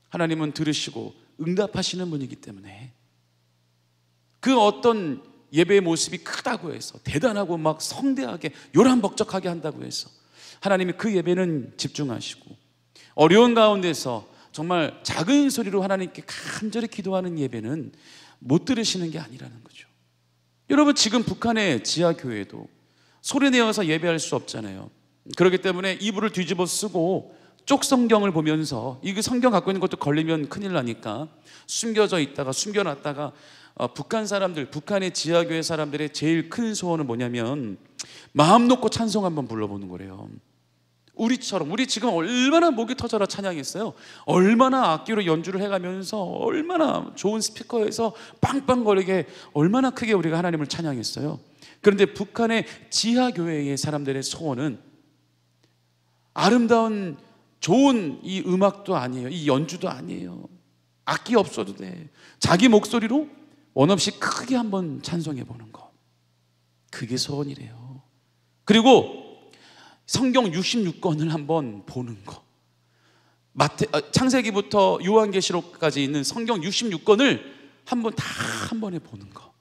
하나님은 들으시고 응답하시는 분이기 때문에 그 어떤 예배의 모습이 크다고 해서, 대단하고 막 성대하게 요란벅적하게 한다고 해서 하나님이 그 예배는 집중하시고, 어려운 가운데서 정말 작은 소리로 하나님께 간절히 기도하는 예배는 못 들으시는 게 아니라는 거죠. 여러분, 지금 북한의 지하교회도 소리내어서 예배할 수 없잖아요. 그렇기 때문에 이불을 뒤집어 쓰고 쪽 성경을 보면서, 이 성경 갖고 있는 것도 걸리면 큰일 나니까 숨겨져 있다가 숨겨놨다가, 북한 사람들, 북한의 지하교회 사람들의 제일 큰 소원은 뭐냐면 마음 놓고 찬송 한번 불러보는 거래요. 우리처럼, 우리 지금 얼마나 목이 터져라 찬양했어요. 얼마나 악기로 연주를 해가면서 얼마나 좋은 스피커에서 빵빵거리게 얼마나 크게 우리가 하나님을 찬양했어요. 그런데 북한의 지하교회의 사람들의 소원은 아름다운 좋은 이 음악도 아니에요, 이 연주도 아니에요. 악기 없어도 돼. 자기 목소리로 원없이 크게 한번 찬송해 보는 거, 그게 소원이래요. 그리고 성경 66권을 한번 보는 거, 창세기부터 요한계시록까지 있는 성경 66권을 한번 다 한 번에 보는 거.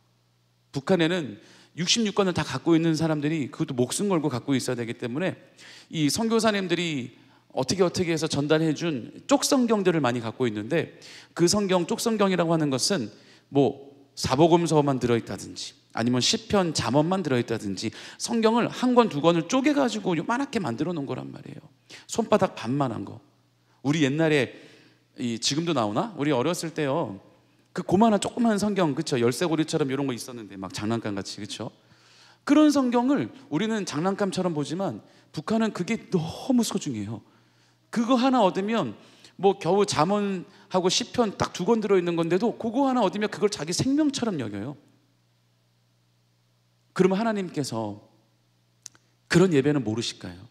북한에는 66권을 다 갖고 있는 사람들이, 그것도 목숨 걸고 갖고 있어야 되기 때문에 이 선교사님들이 어떻게 해서 전달해 준 쪽성경들을 많이 갖고 있는데, 그 성경 쪽성경이라고 하는 것은 뭐 사복음서만 들어있다든지 아니면 시편 잠언만 들어있다든지 성경을 한 권 두 권을 쪼개가지고 요만하게 만들어 놓은 거란 말이에요. 손바닥 반만한 거. 우리 옛날에 지금도 나오나? 우리 어렸을 때요 그 고만한 조그만 성경, 그쵸? 열쇠고리처럼 이런 거 있었는데 막 장난감 같이, 그쵸? 그런 성경을 우리는 장난감처럼 보지만 북한은 그게 너무 소중해요. 그거 하나 얻으면 뭐 겨우 잠언하고 시편 딱 두 권 들어있는 건데도 그거 하나 얻으면 그걸 자기 생명처럼 여겨요. 그러면 하나님께서 그런 예배는 모르실까요?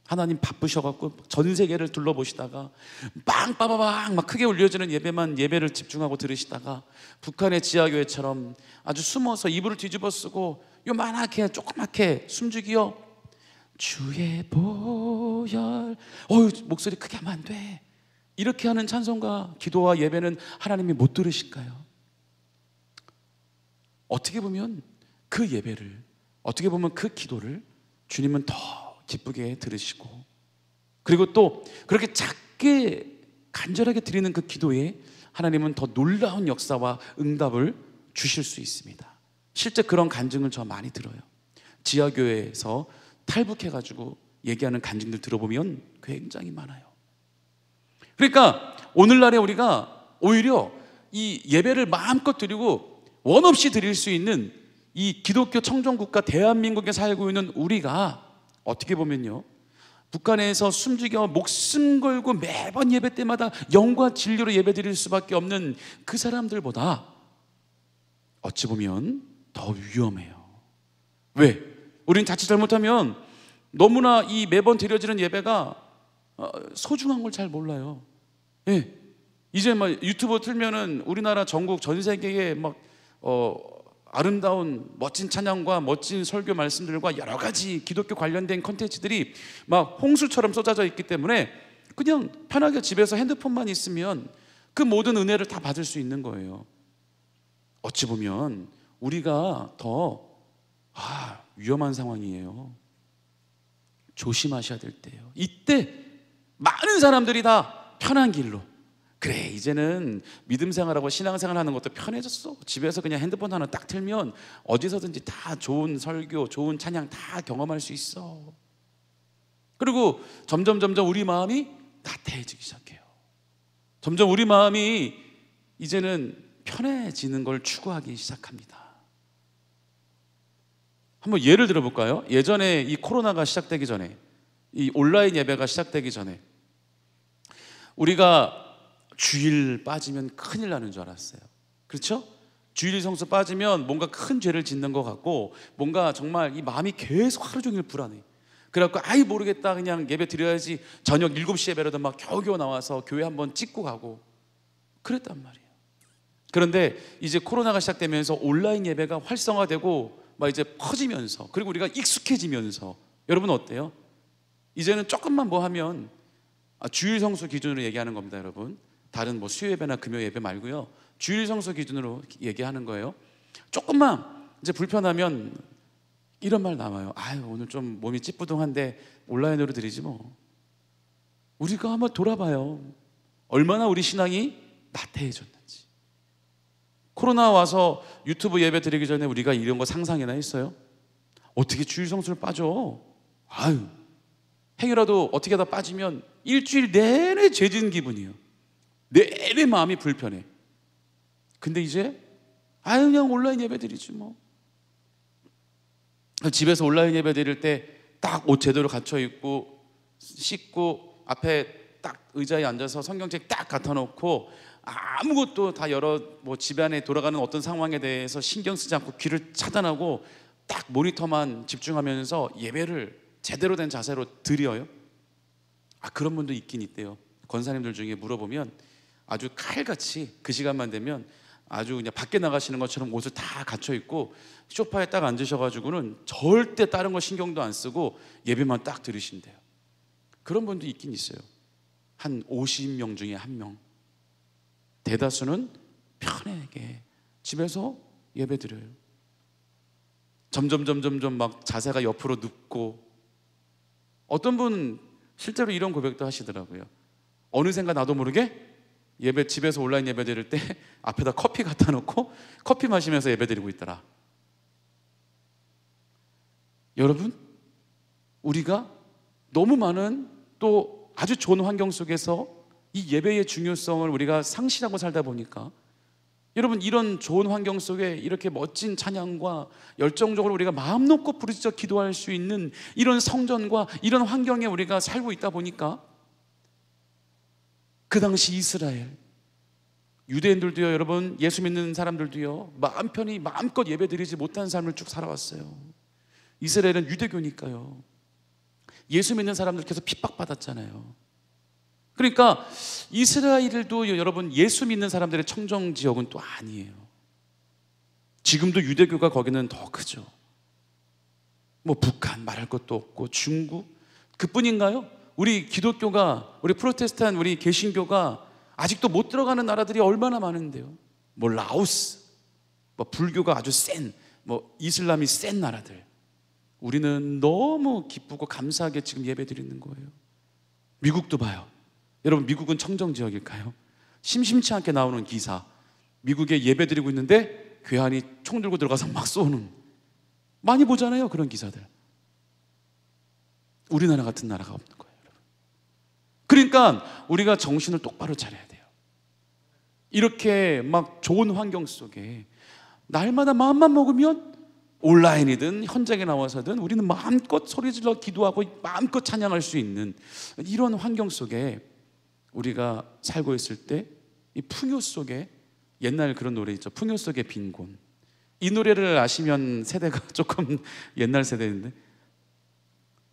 하나님 바쁘셔갖고 전 세계를 둘러보시다가 빵빠바방 막 크게 울려지는 예배를 집중하고 들으시다가 북한의 지하교회처럼 아주 숨어서 이불을 뒤집어 쓰고 요만하게 조그맣게 숨죽이요 주의 보혈 목소리 크게 하면 안 돼 이렇게 하는 찬송과 기도와 예배는 하나님이 못 들으실까요? 어떻게 보면 그 예배를, 어떻게 보면 그 기도를 주님은 더 기쁘게 들으시고, 그리고 또 그렇게 작게 간절하게 드리는 그 기도에 하나님은 더 놀라운 역사와 응답을 주실 수 있습니다. 실제 그런 간증을 저 많이 들어요. 지하교회에서 탈북해가지고 얘기하는 간증들 들어보면 굉장히 많아요. 그러니까 오늘날에 우리가 오히려 이 예배를 마음껏 드리고 원 없이 드릴 수 있는 이 기독교 청정국가 대한민국에 살고 있는 우리가 어떻게 보면요 북한에서 숨죽여 목숨 걸고 매번 예배 때마다 영과 진리로 예배 드릴 수밖에 없는 그 사람들보다 어찌 보면 더 위험해요. 왜? 우린 자칫 잘못하면 너무나 이 매번 드려지는 예배가 소중한 걸 잘 몰라요. 예. 이제 막 유튜브 틀면은 우리나라 전국 전 세계에 막 아름다운 멋진 찬양과 멋진 설교 말씀들과 여러 가지 기독교 관련된 컨텐츠들이 막 홍수처럼 쏟아져 있기 때문에 그냥 편하게 집에서 핸드폰만 있으면 그 모든 은혜를 다 받을 수 있는 거예요. 어찌 보면 우리가 더 위험한 상황이에요. 조심하셔야 될 때예요. 이때 많은 사람들이 다 편한 길로, 그래 이제는 믿음 생활하고 신앙 생활하는 것도 편해졌어. 집에서 그냥 핸드폰 하나 딱 틀면 어디서든지 다 좋은 설교, 좋은 찬양 다 경험할 수 있어. 그리고 점점 우리 마음이 나태해지기 시작해요. 점점 우리 마음이 이제는 편해지는 걸 추구하기 시작합니다. 한번 예를 들어볼까요? 예전에 이 코로나가 시작되기 전에, 이 온라인 예배가 시작되기 전에 우리가 주일 빠지면 큰일 나는 줄 알았어요. 그렇죠? 주일 성수 빠지면 뭔가 큰 죄를 짓는 것 같고 뭔가 정말 이 마음이 계속 하루 종일 불안해. 그래갖고 아이 모르겠다 그냥 예배 드려야지, 저녁 7시 예배라도 막 겨우겨우 나와서 교회 한번 찍고 가고 그랬단 말이에요. 그런데 이제 코로나가 시작되면서 온라인 예배가 활성화되고 막 이제 퍼지면서, 그리고 우리가 익숙해지면서, 여러분 어때요? 이제는 조금만 뭐 하면 주일 성수 기준으로 얘기하는 겁니다, 여러분. 다른 뭐 수요 예배나 금요 예배 말고요. 주일 성수 기준으로 얘기하는 거예요. 조금만 이제 불편하면 이런 말 나와요. 오늘 좀 몸이 찌뿌둥한데 온라인으로 드리지 뭐. 우리가 한번 돌아봐요. 얼마나 우리 신앙이 나태해졌는지. 코로나 와서 유튜브 예배 드리기 전에 우리가 이런 거 상상이나 했어요? 어떻게 주일 성수를 빠져? 행여라도 어떻게 하다 빠지면 일주일 내내 죄진 기분이에요. 내내 마음이 불편해. 근데 이제 그냥 온라인 예배 드리지 뭐. 집에서 온라인 예배 드릴 때 딱 옷 제대로 갖춰 입고 씻고 앞에 딱 의자에 앉아서 성경책 딱 갖다 놓고 아무것도 다 뭐 집안에 돌아가는 어떤 상황에 대해서 신경 쓰지 않고 귀를 차단하고 딱 모니터만 집중하면서 예배를 제대로 된 자세로 드려요. 그런 분도 있긴 있대요. 권사님들 중에 물어보면 아주 칼같이 그 시간만 되면 아주 그냥 밖에 나가시는 것처럼 옷을 다 갖춰 입고 소파에 딱 앉으셔가지고는 절대 다른 거 신경도 안 쓰고 예배만 딱 들으신대요. 그런 분도 있긴 있어요. 한 50명 중에 1명. 대다수는 편하게 집에서 예배 드려요. 점점 막 자세가 옆으로 눕고, 어떤 분 실제로 이런 고백도 하시더라고요. 어느샌가 나도 모르게 예배 집에서 온라인 예배 드릴 때 앞에다 커피 갖다 놓고 커피 마시면서 예배 드리고 있더라. 여러분, 우리가 너무 많은 또 아주 좋은 환경 속에서 이 예배의 중요성을 우리가 상실하고 살다 보니까, 여러분, 이런 좋은 환경 속에 이렇게 멋진 찬양과 열정적으로 우리가 마음 놓고 부르짖어 기도할 수 있는 이런 성전과 이런 환경에 우리가 살고 있다 보니까, 그 당시 이스라엘 유대인들도요, 여러분, 예수 믿는 사람들도요, 마음 편히 마음껏 예배드리지 못한 삶을 쭉 살아왔어요. 이스라엘은 유대교니까요. 예수 믿는 사람들께서 핍박받았잖아요. 그러니까 이스라엘도 여러분, 예수 믿는 사람들의 청정 지역은 또 아니에요. 지금도 유대교가 거기는 더 크죠. 뭐 북한 말할 것도 없고 중국, 그뿐인가요? 우리 기독교가, 우리 프로테스탄, 우리 개신교가 아직도 못 들어가는 나라들이 얼마나 많은데요. 뭐 라오스, 뭐 불교가 아주 센, 뭐 이슬람이 센 나라들. 우리는 너무 기쁘고 감사하게 지금 예배 드리는 거예요. 미국도 봐요. 여러분, 미국은 청정 지역일까요? 심심치 않게 나오는 기사, 미국에 예배 드리고 있는데 교회 안이 총 들고 들어가서 막 쏘는, 많이 보잖아요, 그런 기사들. 우리나라 같은 나라가 없는 거예요, 여러분. 그러니까 우리가 정신을 똑바로 차려야 돼요. 이렇게 막 좋은 환경 속에 날마다 마음만 먹으면 온라인이든 현장에 나와서든 우리는 마음껏 소리질러 기도하고 마음껏 찬양할 수 있는 이런 환경 속에 우리가 살고 있을 때, 이 풍요 속에, 옛날 그런 노래 있죠, 풍요 속의 빈곤. 이 노래를 아시면 세대가 조금 옛날 세대인데,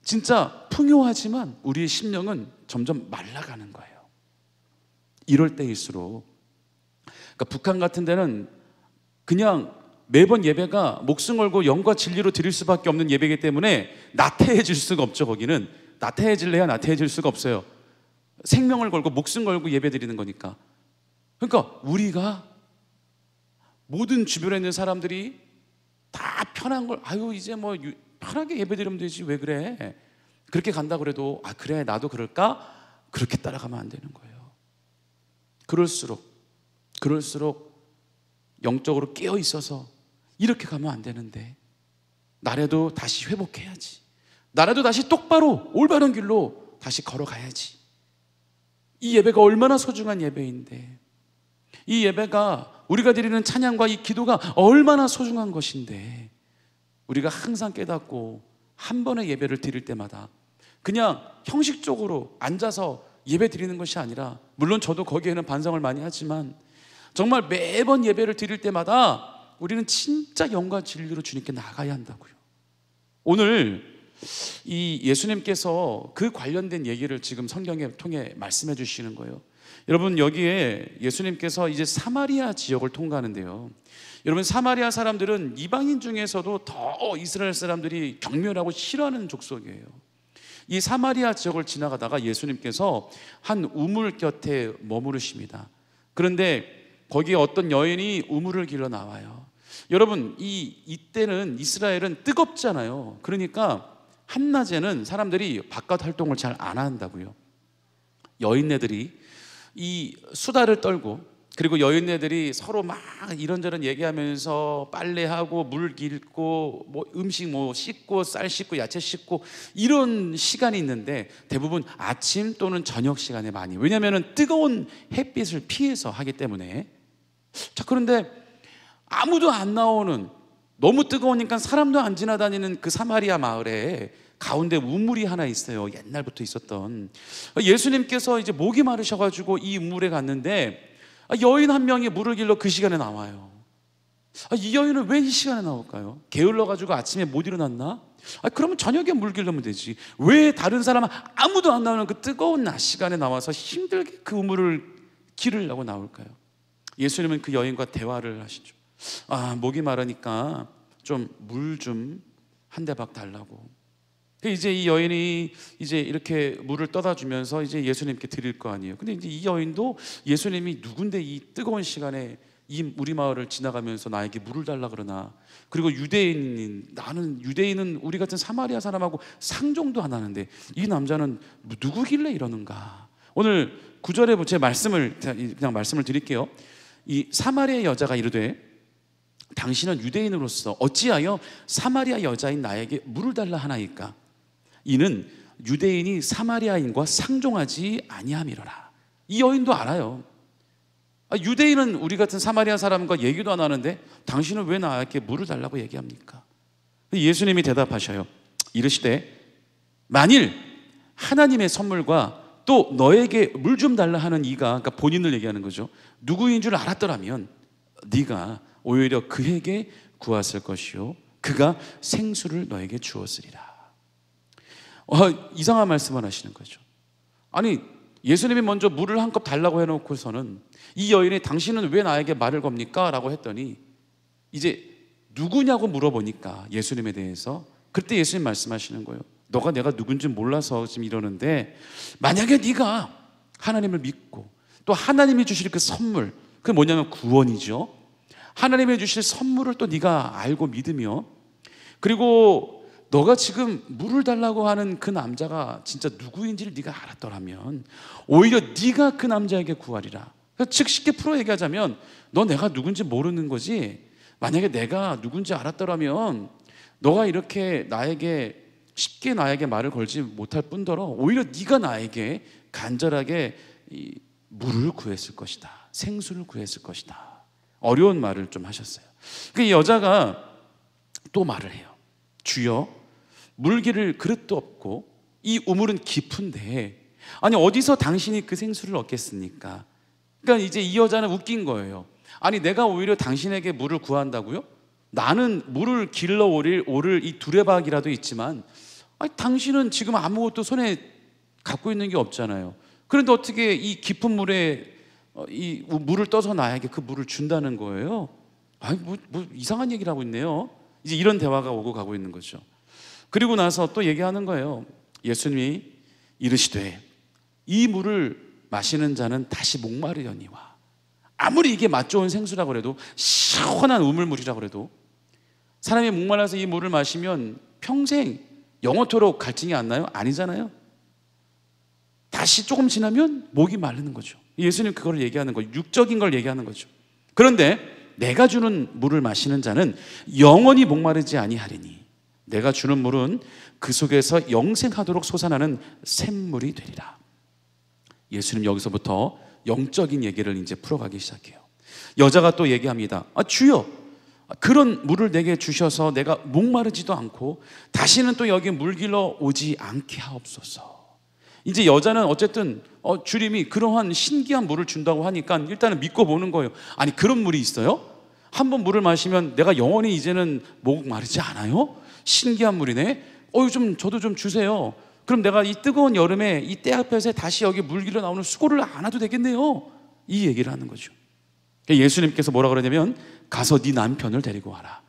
진짜 풍요하지만 우리의 심령은 점점 말라가는 거예요. 이럴 때일수록, 그러니까 북한 같은 데는 그냥 매번 예배가 목숨 걸고 영과 진리로 드릴 수밖에 없는 예배이기 때문에 나태해질 수가 없죠. 거기는 나태해질래야 나태해질 수가 없어요. 생명을 걸고 목숨 걸고 예배 드리는 거니까. 그러니까 우리가 모든 주변에 있는 사람들이 다 편한 걸, 아유 이제 뭐 편하게 예배 드리면 되지 왜 그래, 그렇게 간다 그래도 아 그래 나도 그럴까, 그렇게 따라가면 안 되는 거예요. 그럴수록 영적으로 깨어 있어서 이렇게 가면 안 되는데, 나라도 다시 회복해야지, 나라도 다시 똑바로 올바른 길로 다시 걸어가야지. 이 예배가 얼마나 소중한 예배인데, 이 예배가 우리가 드리는 찬양과 이 기도가 얼마나 소중한 것인데, 우리가 항상 깨닫고 한 번의 예배를 드릴 때마다 그냥 형식적으로 앉아서 예배 드리는 것이 아니라, 물론 저도 거기에는 반성을 많이 하지만 정말 매번 예배를 드릴 때마다 우리는 진짜 영과 진리로 주님께 나가야 한다고요. 오늘 이 예수님께서 그 관련된 얘기를 지금 성경에 통해 말씀해 주시는 거예요. 여러분, 여기에 예수님께서 이제 사마리아 지역을 통과하는데요, 여러분, 사마리아 사람들은 이방인 중에서도 더 이스라엘 사람들이 경멸하고 싫어하는 족속이에요. 이 사마리아 지역을 지나가다가 예수님께서 한 우물 곁에 머무르십니다. 그런데 거기에 어떤 여인이 우물을 길러 나와요. 여러분, 이때는 이스라엘은 뜨겁잖아요. 그러니까 한낮에는 사람들이 바깥 활동을 잘 안 한다고요. 여인네들이 이 수다를 떨고, 그리고 여인네들이 서로 막 이런저런 얘기하면서 빨래하고 물 깃고 뭐 음식 뭐 씻고 쌀 씻고 야채 씻고 이런 시간이 있는데, 대부분 아침 또는 저녁 시간에 많이, 왜냐하면 뜨거운 햇빛을 피해서 하기 때문에. 자, 그런데 아무도 안 나오는, 너무 뜨거우니까 사람도 안 지나다니는 그 사마리아 마을에 가운데 우물이 하나 있어요. 옛날부터 있었던. 예수님께서 이제 목이 마르셔가지고 이 우물에 갔는데, 여인 한 명이 물을 길러 그 시간에 나와요. 이 여인은 왜 이 시간에 나올까요? 게을러가지고 아침에 못 일어났나? 그러면 저녁에 물 길러면 되지, 왜 다른 사람은 아무도 안 나오는 그 뜨거운 낮 시간에 나와서 힘들게 그 우물을 기르려고 나올까요? 예수님은 그 여인과 대화를 하시죠. 목이 마르니까 좀 물 좀 한 대박 달라고. 이제 이 여인이 이제 이렇게 물을 떠다 주면서 이제 예수님께 드릴 거 아니에요. 근데 이제 이 여인도 예수님이 누군데 이 뜨거운 시간에 이 우리 마을을 지나가면서 나에게 물을 달라 그러나, 그리고 나는 유대인은 우리 같은 사마리아 사람하고 상종도 안 하는데 이 남자는 누구길래 이러는가. 오늘 9절에 제 말씀을 그냥 말씀을 드릴게요. 이 사마리아 여자가 이르되 당신은 유대인으로서 어찌하여 사마리아 여자인 나에게 물을 달라 하나이까? 이는 유대인이 사마리아인과 상종하지 아니함이로라. 이 여인도 알아요. 유대인은 우리 같은 사마리아 사람과 얘기도 안 하는데 당신은 왜 나에게 물을 달라고 얘기합니까? 예수님이 대답하셔요. 이르시되 만일 하나님의 선물과 또 너에게 물 좀 달라 하는 이가, 그러니까 본인을 얘기하는 거죠, 누구인 줄 알았더라면 네가 오히려 그에게 구했을 것이요 그가 생수를 너에게 주었으리라. 이상한 말씀을 하시는 거죠. 아니 예수님이 먼저 물을 한 컵 달라고 해놓고서는 이 여인이 당신은 왜 나에게 말을 겁니까? 라고 했더니 이제 누구냐고 물어보니까 예수님에 대해서, 그때 예수님 말씀하시는 거예요. 너가 내가 누군지 몰라서 지금 이러는데 만약에 네가 하나님을 믿고 또 하나님이 주실 그 선물, 그게 뭐냐면 구원이죠. 하나님이 주실 선물을 또 네가 알고 믿으며, 그리고 너가 지금 물을 달라고 하는 그 남자가 진짜 누구인지를 네가 알았더라면 오히려 네가 그 남자에게 구하리라. 즉 쉽게 풀어 얘기하자면 너 내가 누군지 모르는 거지, 만약에 내가 누군지 알았더라면 너가 이렇게 나에게 쉽게 나에게 말을 걸지 못할 뿐더러 오히려 네가 나에게 간절하게 이 물을 구했을 것이다, 생수를 구했을 것이다. 어려운 말을 좀 하셨어요. 그 여자가 또 말을 해요. 주여, 물기를 그릇도 없고 이 우물은 깊은데 아니 어디서 당신이 그 생수를 얻겠습니까? 그러니까 이제 이 여자는 웃긴 거예요. 아니 내가 오히려 당신에게 물을 구한다고요? 나는 물을 길러 오를 이 두레박이라도 있지만 아니 당신은 지금 아무것도 손에 갖고 있는 게 없잖아요. 그런데 어떻게 이 깊은 물에 이 물을 떠서 나에게 그 물을 준다는 거예요? 아니 뭐 이상한 얘기를 하고 있네요. 이제 이런 대화가 오고 가고 있는 거죠. 그리고 나서 또 얘기하는 거예요. 예수님이 이르시되 이 물을 마시는 자는 다시 목마르려니와. 아무리 이게 맛 좋은 생수라고 해도, 시원한 우물물이라고 해도 사람이 목말라서 이 물을 마시면 평생 영원토록 갈증이 안 나요? 아니잖아요. 다시 조금 지나면 목이 마르는 거죠. 예수님 그걸 얘기하는 거예요. 육적인 걸 얘기하는 거죠. 그런데 내가 주는 물을 마시는 자는 영원히 목마르지 아니하리니 내가 주는 물은 그 속에서 영생하도록 솟아나는 샘물이 되리라. 예수님 여기서부터 영적인 얘기를 이제 풀어가기 시작해요. 여자가 또 얘기합니다. 주여, 그런 물을 내게 주셔서 내가 목마르지도 않고 다시는 또 여기 물 길러 오지 않게 하옵소서. 이제 여자는 어쨌든 주님이 그러한 신기한 물을 준다고 하니까 일단은 믿고 보는 거예요. 아니 그런 물이 있어요? 한번 물을 마시면 내가 영원히 이제는 목 마르지 않아요? 신기한 물이네. 저도 좀 주세요. 그럼 내가 이 뜨거운 여름에 이 떼약볕에 다시 여기 물 길러 나오는 수고를 안 해도 되겠네요. 이 얘기를 하는 거죠. 예수님께서 뭐라 그러냐면 가서 네 남편을 데리고 와라.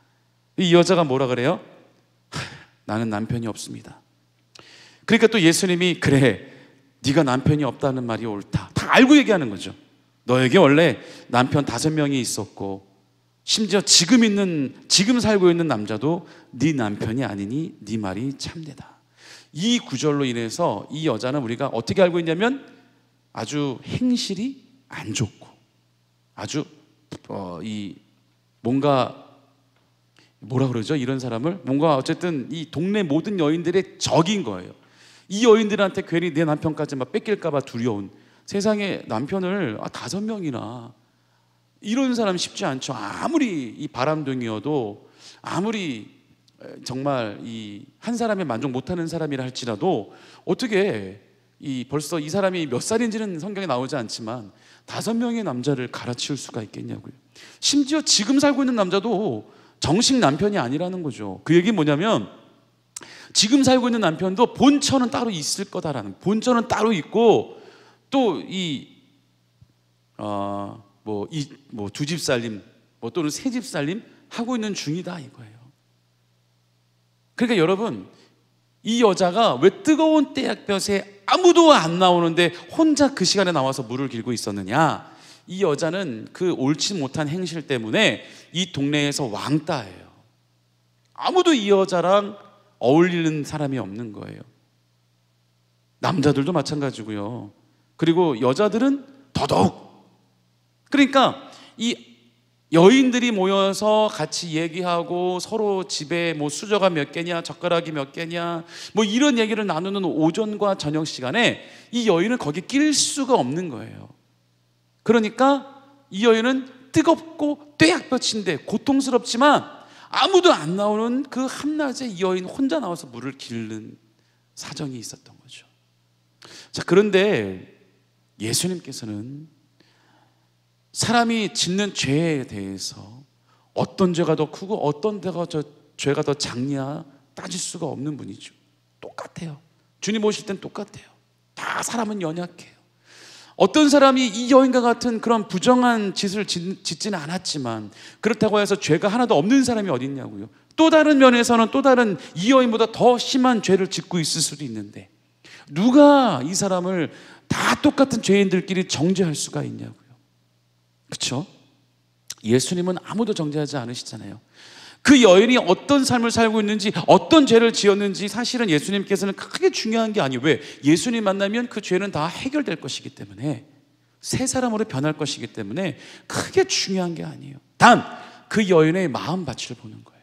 이 여자가 뭐라 그래요? 나는 남편이 없습니다. 그러니까 또 예수님이 그래, 네가 남편이 없다는 말이 옳다. 다 알고 얘기하는 거죠. 너에게 원래 남편 5명이 있었고 심지어 지금 살고 있는 남자도 네 남편이 아니니 네 말이 참되다. 이 구절로 인해서 이 여자는 우리가 어떻게 알고 있냐면 아주 행실이 안 좋고 아주 이 뭔가 뭐라 그러죠? 이런 사람을 뭔가 어쨌든 이 동네 모든 여인들의 적인 거예요. 이 여인들한테 괜히 내 남편까지 막 뺏길까 봐 두려운, 세상에 남편을 5명이나, 이런 사람 쉽지 않죠. 아무리 이 바람둥이여도, 아무리 정말 이 한 사람에 만족 못하는 사람이라 할지라도 어떻게 벌써 이 사람이 몇 살인지는 성경에 나오지 않지만 5명의 남자를 갈아치울 수가 있겠냐고요. 심지어 지금 살고 있는 남자도 정식 남편이 아니라는 거죠. 그 얘기는 뭐냐면 지금 살고 있는 남편도 본처는 따로 있을 거다라는, 본처는 따로 있고 또 두 집 살림 또는 세 집 살림 하고 있는 중이다 이거예요. 그러니까 여러분, 이 여자가 왜 뜨거운 떼약볕에 아무도 안 나오는데 혼자 그 시간에 나와서 물을 길고 있었느냐? 이 여자는 그 옳지 못한 행실 때문에 이 동네에서 왕따예요. 아무도 이 여자랑 어울리는 사람이 없는 거예요. 남자들도 마찬가지고요. 그리고 여자들은 더더욱. 그러니까 이 여인들이 모여서 같이 얘기하고 서로 집에 뭐 수저가 몇 개냐, 젓가락이 몇 개냐, 뭐 이런 얘기를 나누는 오전과 저녁 시간에 이 여인은 거기 낄 수가 없는 거예요. 그러니까 이 여인은 뜨겁고 떼약볕인데 고통스럽지만 아무도 안 나오는 그 한낮에 이 여인 혼자 나와서 물을 기르는 사정이 있었던 거죠. 자, 그런데 예수님께서는 사람이 짓는 죄에 대해서 어떤 죄가 더 크고 어떤 죄가 더 작냐 따질 수가 없는 분이죠. 똑같아요. 주님 오실 땐 똑같아요. 다 사람은 연약해요. 어떤 사람이 이 여인과 같은 그런 부정한 짓을 짓지는 않았지만 그렇다고 해서 죄가 하나도 없는 사람이 어디 있냐고요. 또 다른 면에서는 또 다른 이 여인보다 더 심한 죄를 짓고 있을 수도 있는데 누가 이 사람을 다 똑같은 죄인들끼리 정죄할 수가 있냐고요. 그렇죠? 예수님은 아무도 정죄하지 않으시잖아요. 그 여인이 어떤 삶을 살고 있는지 어떤 죄를 지었는지 사실은 예수님께서는 크게 중요한 게 아니에요. 왜? 예수님 만나면 그 죄는 다 해결될 것이기 때문에 새 사람으로 변할 것이기 때문에 크게 중요한 게 아니에요. 단 그 여인의 마음밭을 보는 거예요.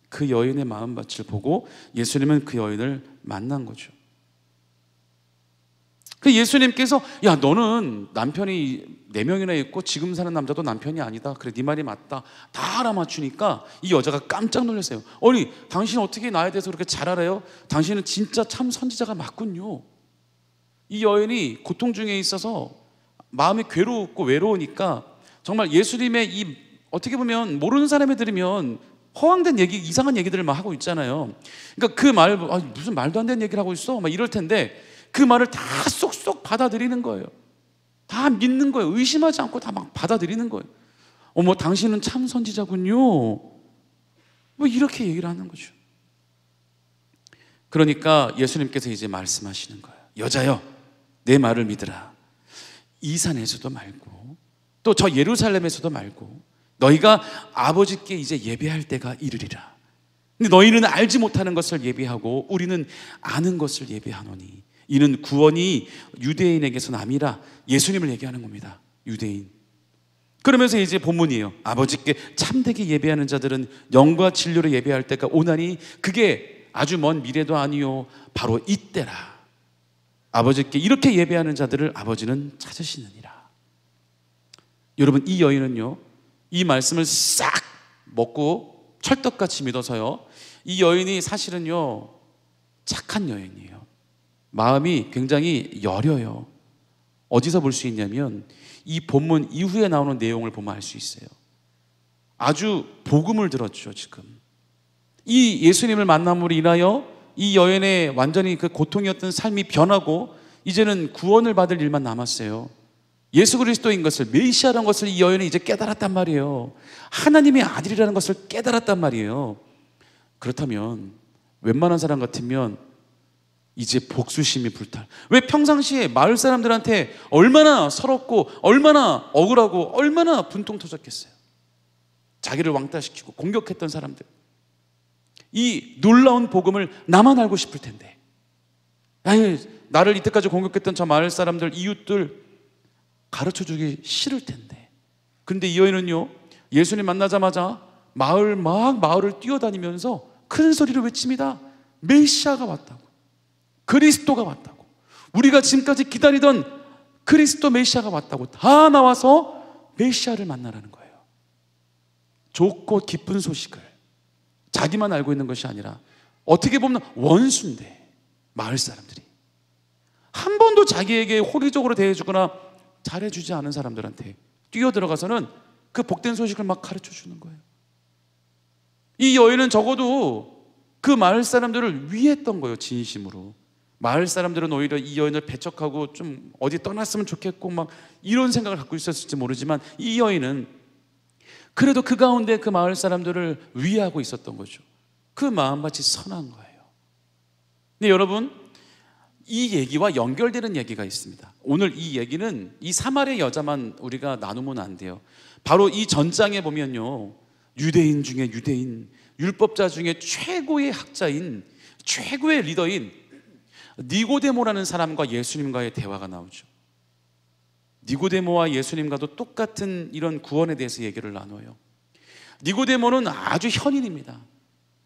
그 여인의 마음밭을 보고 예수님은 그 여인을 만난 거죠. 그 예수님께서 야 너는 남편이 4명이나 있고 지금 사는 남자도 남편이 아니다. 그래 네 말이 맞다. 다 알아맞추니까 이 여자가 깜짝 놀랐어요. 아니 당신 어떻게 나에 대해서 그렇게 잘 알아요? 당신은 진짜 참 선지자가 맞군요. 이 여인이 고통 중에 있어서 마음이 괴롭고 외로우니까 정말 예수님의 이 어떻게 보면 모르는 사람이 들으면 허황된 얘기, 이상한 얘기들을 막 하고 있잖아요. 그러니까 그 말, 무슨 말도 안 되는 얘기를 하고 있어? 막 이럴 텐데 그 말을 다 쏙쏙 받아들이는 거예요. 다 믿는 거예요. 의심하지 않고 다 막 받아들이는 거예요. 어머, 당신은 참 선지자군요. 뭐 이렇게 얘기를 하는 거죠. 그러니까 예수님께서 이제 말씀하시는 거예요. 여자여, 내 말을 믿으라. 이 산에서도 말고 또 저 예루살렘에서도 말고 너희가 아버지께 이제 예배할 때가 이르리라. 근데 너희는 알지 못하는 것을 예배하고 우리는 아는 것을 예배하노니 이는 구원이 유대인에게서 남이라. 예수님을 얘기하는 겁니다. 유대인. 그러면서 이제 본문이에요. 아버지께 참되게 예배하는 자들은 영과 진리로 예배할 때가 오나니 그게 아주 먼 미래도 아니요 바로 이때라. 아버지께 이렇게 예배하는 자들을 아버지는 찾으시느니라. 여러분, 이 여인은요 이 말씀을 싹 먹고 철떡같이 믿어서요 이 여인이 사실은요 착한 여인이에요. 마음이 굉장히 여려요. 어디서 볼 수 있냐면 이 본문 이후에 나오는 내용을 보면 알 수 있어요. 아주 복음을 들었죠. 지금 이 예수님을 만남으로 인하여 이 여인의 완전히 그 고통이었던 삶이 변하고 이제는 구원을 받을 일만 남았어요. 예수 그리스도인 것을, 메시아라는 것을 이 여인은 이제 깨달았단 말이에요. 하나님의 아들이라는 것을 깨달았단 말이에요. 그렇다면 웬만한 사람 같으면 이제 복수심이 불탈. 왜 평상시에 마을 사람들한테 얼마나 서럽고 얼마나 억울하고 얼마나 분통 터졌겠어요. 자기를 왕따시키고 공격했던 사람들. 이 놀라운 복음을 나만 알고 싶을 텐데, 아니, 나를 이때까지 공격했던 저 마을 사람들, 이웃들 가르쳐주기 싫을 텐데. 근데 이 여인은요 예수님 만나자마자 마을을 뛰어다니면서 큰 소리로 외칩니다. 메시아가 왔다고, 그리스도가 왔다고, 우리가 지금까지 기다리던 그리스도 메시아가 왔다고 다 나와서 메시아를 만나라는 거예요. 좋고 기쁜 소식을 자기만 알고 있는 것이 아니라 어떻게 보면 원수인데 마을 사람들이 한 번도 자기에게 호의적으로 대해주거나 잘해주지 않은 사람들한테 뛰어들어가서는 그 복된 소식을 막 가르쳐주는 거예요. 이 여인은 적어도 그 마을 사람들을 위했던 거예요. 진심으로. 마을 사람들은 오히려 이 여인을 배척하고 좀 어디 떠났으면 좋겠고 막 이런 생각을 갖고 있었을지 모르지만 이 여인은 그래도 그 가운데 그 마을 사람들을 위하고 있었던 거죠. 그 마음밭이 선한 거예요. 근데 여러분, 이 얘기와 연결되는 얘기가 있습니다. 오늘 이 얘기는 이 사마리아 여자만 우리가 나누면 안 돼요. 바로 이 전장에 보면요 유대인 중에 유대인, 율법자 중에 최고의 학자인, 최고의 리더인 니고데모라는 사람과 예수님과의 대화가 나오죠. 니고데모와 예수님과도 똑같은 이런 구원에 대해서 얘기를 나눠요. 니고데모는 아주 현인입니다.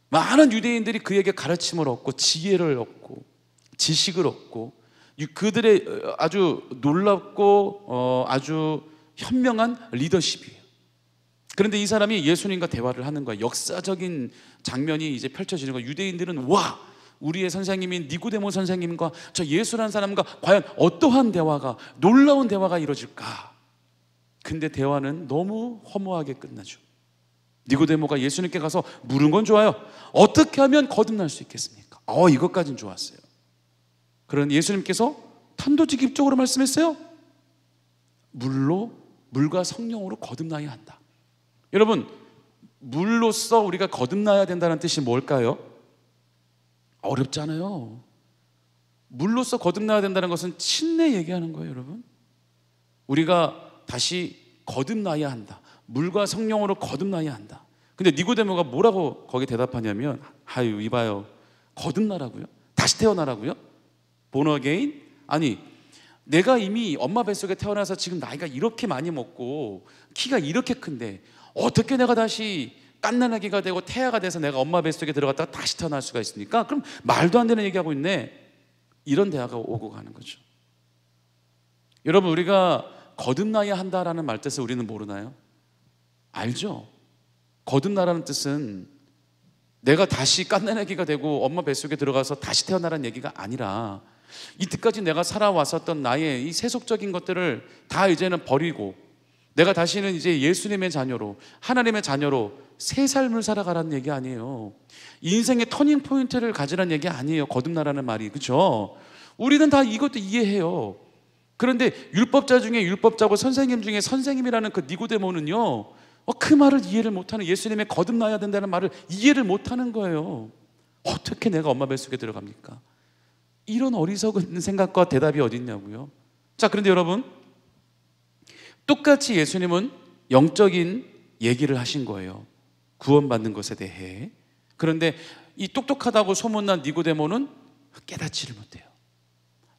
많은 유대인들이 그에게 가르침을 얻고 지혜를 얻고 지식을 얻고 그들의 아주 놀랍고 아주 현명한 리더십이에요. 그런데 이 사람이 예수님과 대화를 하는 거야. 역사적인 장면이 이제 펼쳐지는 거야. 유대인들은 와, 우리의 선생님인 니고데모 선생님과 저 예수라는 사람과 과연 어떠한 대화가, 놀라운 대화가 이루어질까? 근데 대화는 너무 허무하게 끝나죠. 니고데모가 예수님께 가서 물은 건 좋아요. 어떻게 하면 거듭날 수 있겠습니까? 이것까진 좋았어요. 그런 예수님께서 탄도직입적으로 말씀했어요. 물과 성령으로 거듭나야 한다. 여러분, 물로써 우리가 거듭나야 된다는 뜻이 뭘까요? 어렵잖아요. 물로써 거듭나야 된다는 것은 침례 얘기하는 거예요, 여러분. 우리가 다시 거듭나야 한다. 물과 성령으로 거듭나야 한다. 근데 니고데모가 뭐라고 거기 대답하냐면, 아유, 이봐요, 거듭나라고요? 다시 태어나라고요? born again? 아니, 내가 이미 엄마 뱃속에 태어나서 지금 나이가 이렇게 많이 먹고 키가 이렇게 큰데 어떻게 내가 다시 갓난아기가 되고 태아가 돼서 내가 엄마 뱃속에 들어갔다가 다시 태어날 수가 있습니까? 그럼 말도 안 되는 얘기하고 있네. 이런 대화가 오고 가는 거죠. 여러분, 우리가 거듭나야 한다라는 말뜻을 우리는 모르나요? 알죠? 거듭나라는 뜻은 내가 다시 갓난아기가 되고 엄마 뱃속에 들어가서 다시 태어나라는 얘기가 아니라, 이때까지 내가 살아왔었던 나의 이 세속적인 것들을 다 이제는 버리고 내가 다시는 이제 예수님의 자녀로, 하나님의 자녀로 새 삶을 살아가라는 얘기 아니에요. 인생의 터닝 포인트를 가지라는 얘기 아니에요. 거듭나라는 말이. 그렇죠? 우리는 다 이것도 이해해요. 그런데 율법자 중에 율법자고 선생님 중에 선생님이라는 그 니고데모는요, 그 말을 이해를 못하는, 예수님의 거듭나야 된다는 말을 이해를 못하는 거예요. 어떻게 내가 엄마 뱃속에 들어갑니까? 이런 어리석은 생각과 대답이 어디 있냐고요. 자, 그런데 여러분, 똑같이 예수님은 영적인 얘기를 하신 거예요. 구원받는 것에 대해. 그런데 이 똑똑하다고 소문난 니고데모는 깨닫지를 못해요.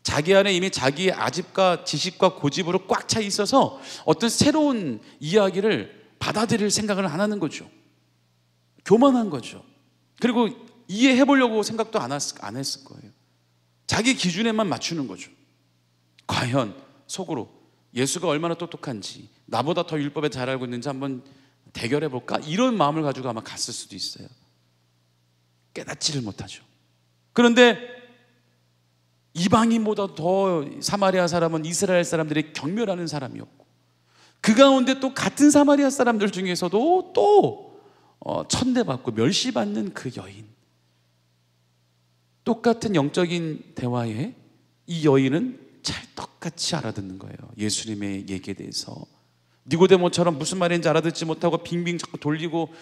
자기 안에 이미 자기의 아집과 지식과 고집으로 꽉 차 있어서 어떤 새로운 이야기를 받아들일 생각을 안 하는 거죠. 교만한 거죠. 그리고 이해해 보려고 생각도 안 했을 거예요. 자기 기준에만 맞추는 거죠. 과연 속으로 예수가 얼마나 똑똑한지, 나보다 더 율법에 잘 알고 있는지 한번 대결해 볼까? 이런 마음을 가지고 아마 갔을 수도 있어요. 깨닫지를 못하죠. 그런데 이방인보다 더 사마리아 사람은 이스라엘 사람들이 경멸하는 사람이었고, 그 가운데 또 같은 사마리아 사람들 중에서도 또 천대받고 멸시받는 그 여인, 똑같은 영적인 대화에 이 여인은 찰떡같이 알아듣는 거예요. 예수님의 얘기에 대해서. 니고데모처럼 무슨 말인지 알아듣지 못하고 빙빙 자꾸 돌리고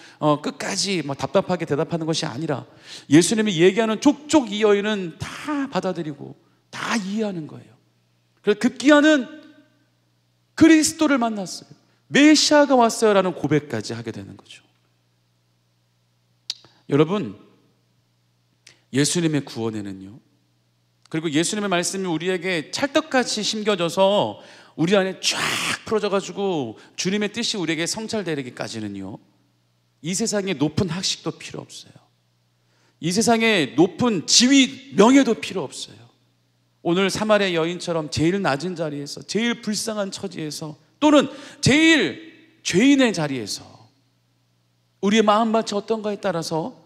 끝까지 막 답답하게 대답하는 것이 아니라, 예수님이 얘기하는 족족 이 여인은 다 받아들이고 다 이해하는 거예요. 그래서 급기야는 그리스도를 만났어요. 메시아가 왔어요 라는 고백까지 하게 되는 거죠. 여러분, 예수님의 구원에는요, 그리고 예수님의 말씀이 우리에게 찰떡같이 심겨져서 우리 안에 쫙 풀어져가지고 주님의 뜻이 우리에게 성찰되기까지는요, 이 세상에 높은 학식도 필요 없어요. 이 세상에 높은 지위, 명예도 필요 없어요. 오늘 사마리아 여인처럼 제일 낮은 자리에서, 제일 불쌍한 처지에서, 또는 제일 죄인의 자리에서 우리의 마음밭이 어떤가에 따라서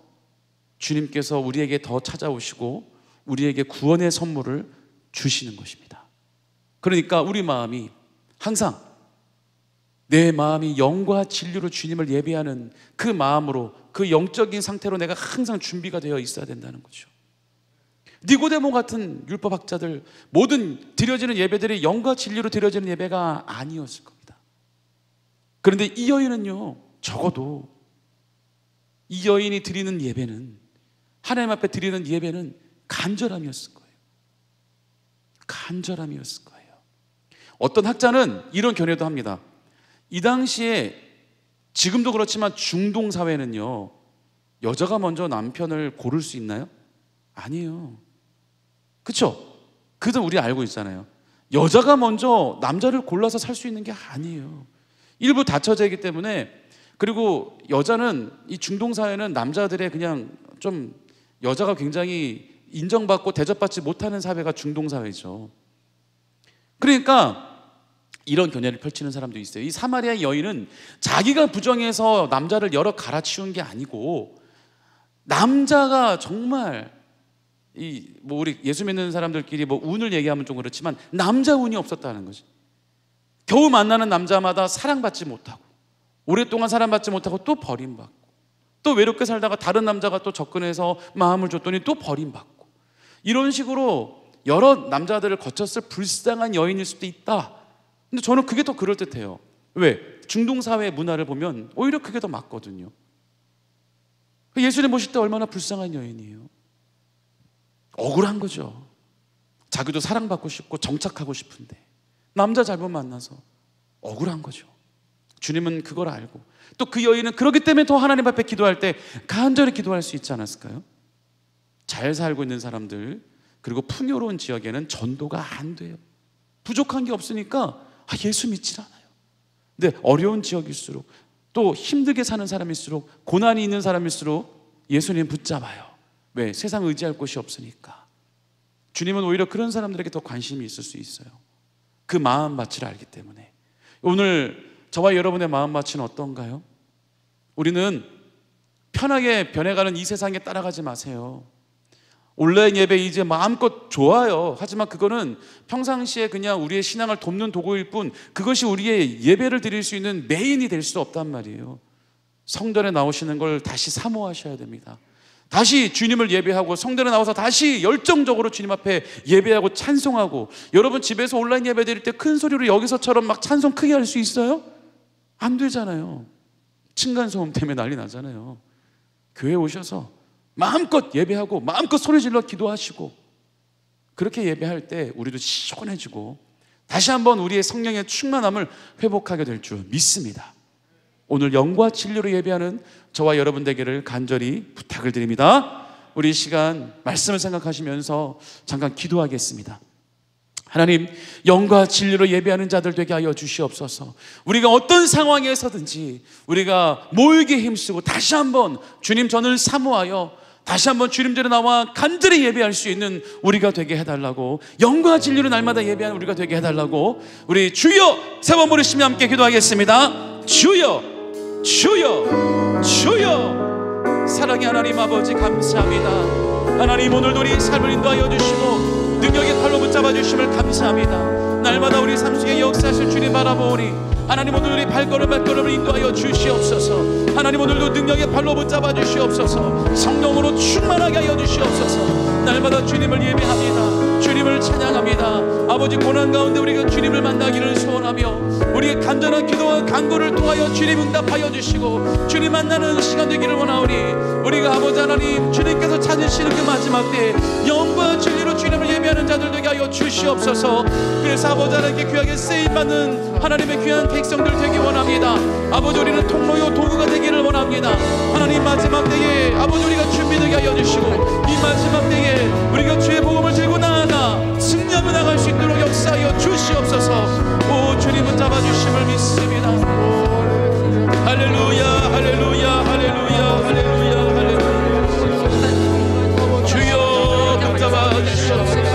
주님께서 우리에게 더 찾아오시고 우리에게 구원의 선물을 주시는 것입니다. 그러니까 우리 마음이 항상, 내 마음이 영과 진리로 주님을 예배하는 그 마음으로, 그 영적인 상태로 내가 항상 준비가 되어 있어야 된다는 거죠. 니고데모 같은 율법학자들, 모든 드려지는 예배들이 영과 진리로 드려지는 예배가 아니었을 겁니다. 그런데 이 여인은요, 적어도 이 여인이 드리는 예배는, 하나님 앞에 드리는 예배는 간절함이었을 거예요. 간절함이었을 거예요. 어떤 학자는 이런 견해도 합니다. 이 당시에, 지금도 그렇지만 중동 사회는요, 여자가 먼저 남편을 고를 수 있나요? 아니에요. 그렇죠? 그도 우리 알고 있잖아요. 여자가 먼저 남자를 골라서 살 수 있는 게 아니에요. 일부 다처제이기 때문에. 그리고 여자는 이 중동 사회는 남자들의 그냥 좀 여자가 굉장히 인정받고 대접받지 못하는 사회가 중동 사회죠. 그러니까 이런 견해를 펼치는 사람도 있어요. 이 사마리아 여인은 자기가 부정해서 남자를 여러 갈아치운 게 아니고, 남자가 정말 뭐 우리 예수 믿는 사람들끼리 뭐 운을 얘기하면 좀 그렇지만 남자 운이 없었다는 거지. 겨우 만나는 남자마다 사랑받지 못하고, 오랫동안 사랑받지 못하고 또 버림받고, 또 외롭게 살다가 다른 남자가 또 접근해서 마음을 줬더니 또 버림받고, 이런 식으로 여러 남자들을 거쳤을 불쌍한 여인일 수도 있다. 근데 저는 그게 더 그럴듯해요. 왜? 중동 사회의 문화를 보면 오히려 그게 더 맞거든요. 예수님 보실 때 얼마나 불쌍한 여인이에요. 억울한 거죠. 자기도 사랑받고 싶고 정착하고 싶은데 남자 잘못 만나서 억울한 거죠. 주님은 그걸 알고, 또 그 여인은 그렇기 때문에 더 하나님 앞에 기도할 때 간절히 기도할 수 있지 않았을까요? 잘 살고 있는 사람들, 그리고 풍요로운 지역에는 전도가 안 돼요. 부족한 게 없으니까 예수 믿질 않아요. 근데 어려운 지역일수록, 또 힘들게 사는 사람일수록, 고난이 있는 사람일수록 예수님 붙잡아요. 왜? 세상 의지할 곳이 없으니까. 주님은 오히려 그런 사람들에게 더 관심이 있을 수 있어요. 그 마음밭을 알기 때문에. 오늘 저와 여러분의 마음밭은 어떤가요? 우리는 편하게 변해가는 이 세상에 따라가지 마세요. 온라인 예배 이제 마음껏 좋아요. 하지만 그거는 평상시에 그냥 우리의 신앙을 돕는 도구일 뿐, 그것이 우리의 예배를 드릴 수 있는 메인이 될 수 없단 말이에요. 성전에 나오시는 걸 다시 사모하셔야 됩니다. 다시 주님을 예배하고 성전에 나와서 다시 열정적으로 주님 앞에 예배하고 찬송하고. 여러분 집에서 온라인 예배 드릴 때 큰 소리로 여기서처럼 막 찬송 크게 할 수 있어요? 안 되잖아요. 층간소음 때문에 난리 나잖아요. 교회 오셔서 마음껏 예배하고 마음껏 소리질러 기도하시고, 그렇게 예배할 때 우리도 시원해지고 다시 한번 우리의 성령의 충만함을 회복하게 될 줄 믿습니다. 오늘 영과 진리로 예배하는 저와 여러분 되기를 간절히 부탁을 드립니다. 우리 이 시간 말씀을 생각하시면서 잠깐 기도하겠습니다. 하나님, 영과 진리로 예배하는 자들 되게 하여 주시옵소서. 우리가 어떤 상황에서든지 우리가 모이게 힘쓰고 다시 한번 주님 전을 사모하여 다시 한번 주님 전에 나와 간절히 예배할 수 있는 우리가 되게 해달라고, 영과 진리로 날마다 예배하는 우리가 되게 해달라고, 우리 주여 세 번 부르시며 함께 기도하겠습니다. 주여, 주여, 주여. 사랑의 하나님 아버지 감사합니다. 하나님, 오늘도 우리 삶을 인도하여 주시고 능력의 팔로 붙잡아 주심을 감사합니다. 날마다 우리 삶 속에 역사하실 주님 바라보오니 하나님, 오늘 우리 발걸음을 인도하여 주시옵소서. 하나님, 오늘도 능력의 팔로 붙잡아 주시옵소서. 성령으로 충만하게 하여 주시옵소서. 날마다 주님을 예배합니다. 주님을 찬양합니다. 아버지, 고난 가운데 우리가 주님을 만나기를 소원하며 우리의 간절한 기도와 간구를 통하여 주님 응답하여 주시고 주님 만나는 시간 되기를 원하오니, 우리가 아버지 하나님 주님께서 찾으시는 그 마지막 때에 영과 진리로 주님을 예배하는 자들 되게 하여 주시옵소서. 그래서 아버지 하나님께 귀하게 쓰임받는 하나님의 귀한 백성들 되기 원합니다. 아버지, 우리는 통로요 도구가 되기를 원합니다. 하나님, 마지막 때에 아버지 우리가 준비되게 하여 주시고 이 마지막 때에 우리가 주의 복음을 들고 나아가 승리하며 나갈 수 있도록 역사하여 주시옵소서. 오, 주님은 잡아주심을 믿습니다. 할렐루야, 할렐루야, 할렐루야, 할렐루야, 할렐루야. 주여 붙잡아 주시옵소서.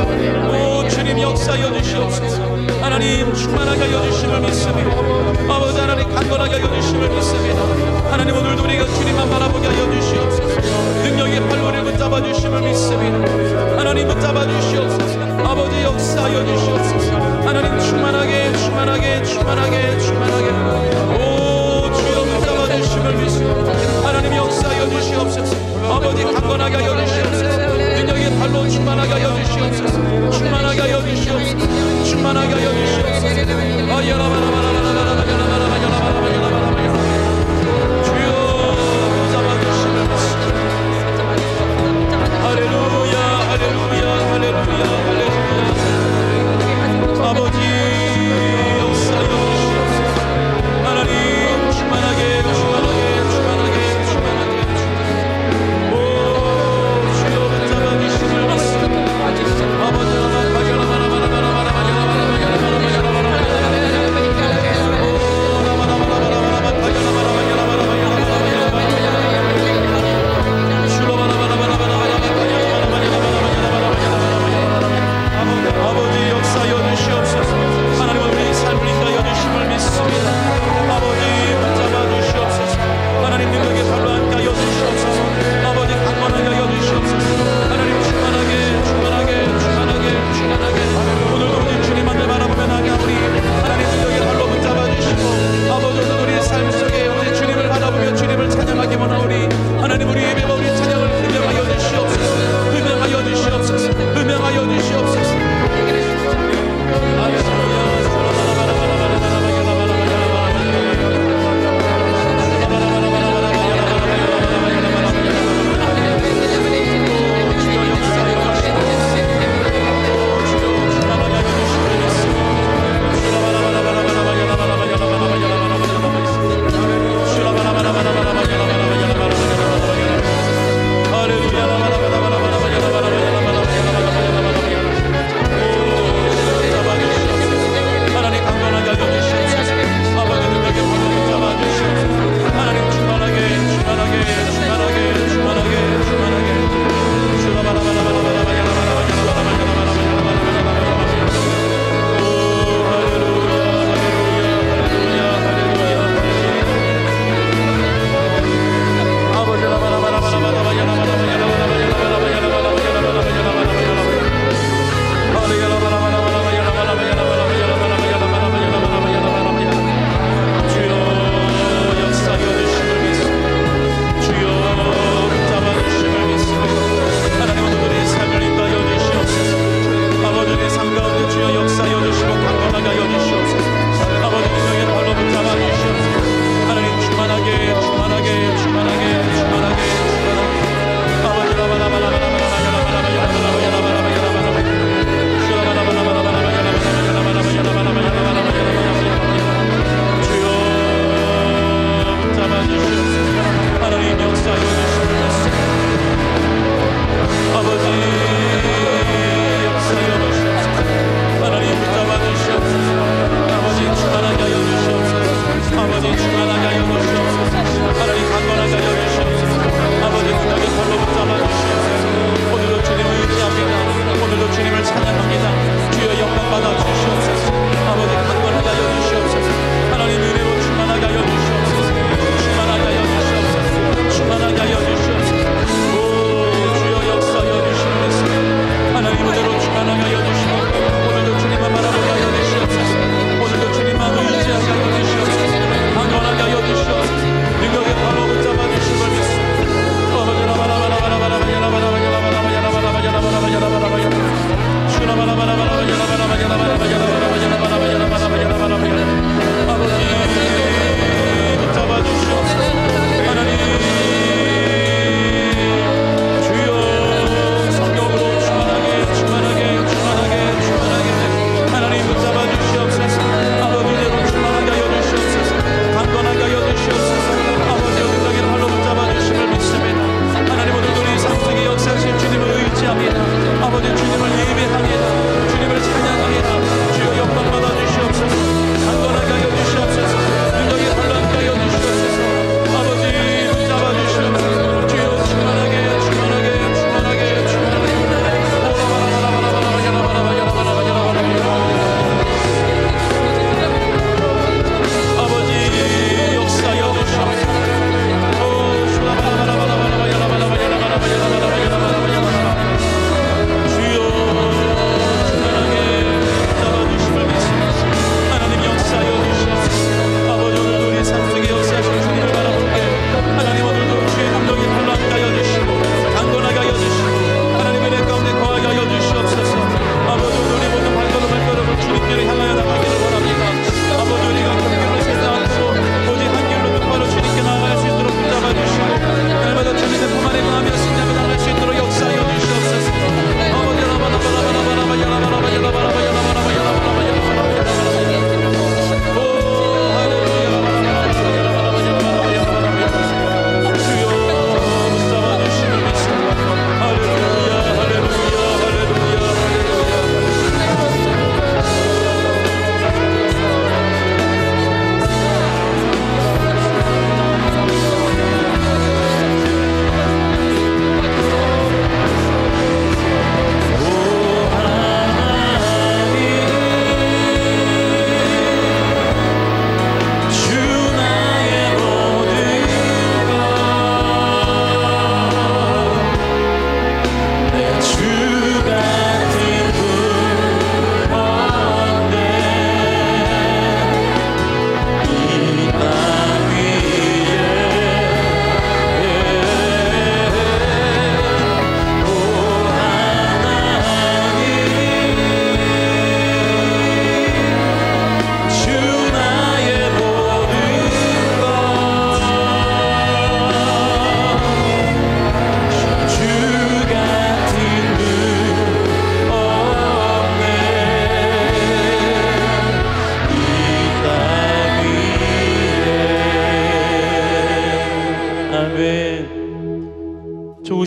오, 주님 역사하여 주시옵소서. 하나님, 충만하게 하여 주심을 믿습니다. 아버지 하나님, 강건하게 하여 주심을 믿습니다. 하나님, 오늘도 우리가 주님만 바라보게 하여 주시옵소서. 능력의 팔로 우리를 붙잡아 주심을 믿습니다. 하나님, 붙잡아 주시옵소서. 아버지 역사하여 주시옵소서. 하나님, 충만하게 충만하게 충만하게 충만하게. 오, 주여 붙잡아 주심을 믿습니다. 하나님, 역사하여 주시옵소서. 아버지, 강건하게 하여 주시옵소서. 능력의 팔로 충만하게 하여 주시옵소서. 충만하게 하여 주시옵소서. 충만하게 하여 주시옵소서. 주여 붙잡아 주심을 믿습니다. 할렐루야, 할렐루야, 할렐루야, 할렐루야. 아버지 역사여 주시옵소서. 하나님, 충만하게 충만하게 충만하게 충만하게. 오, 주여 붙잡아 주심을 믿습니다. 아버지,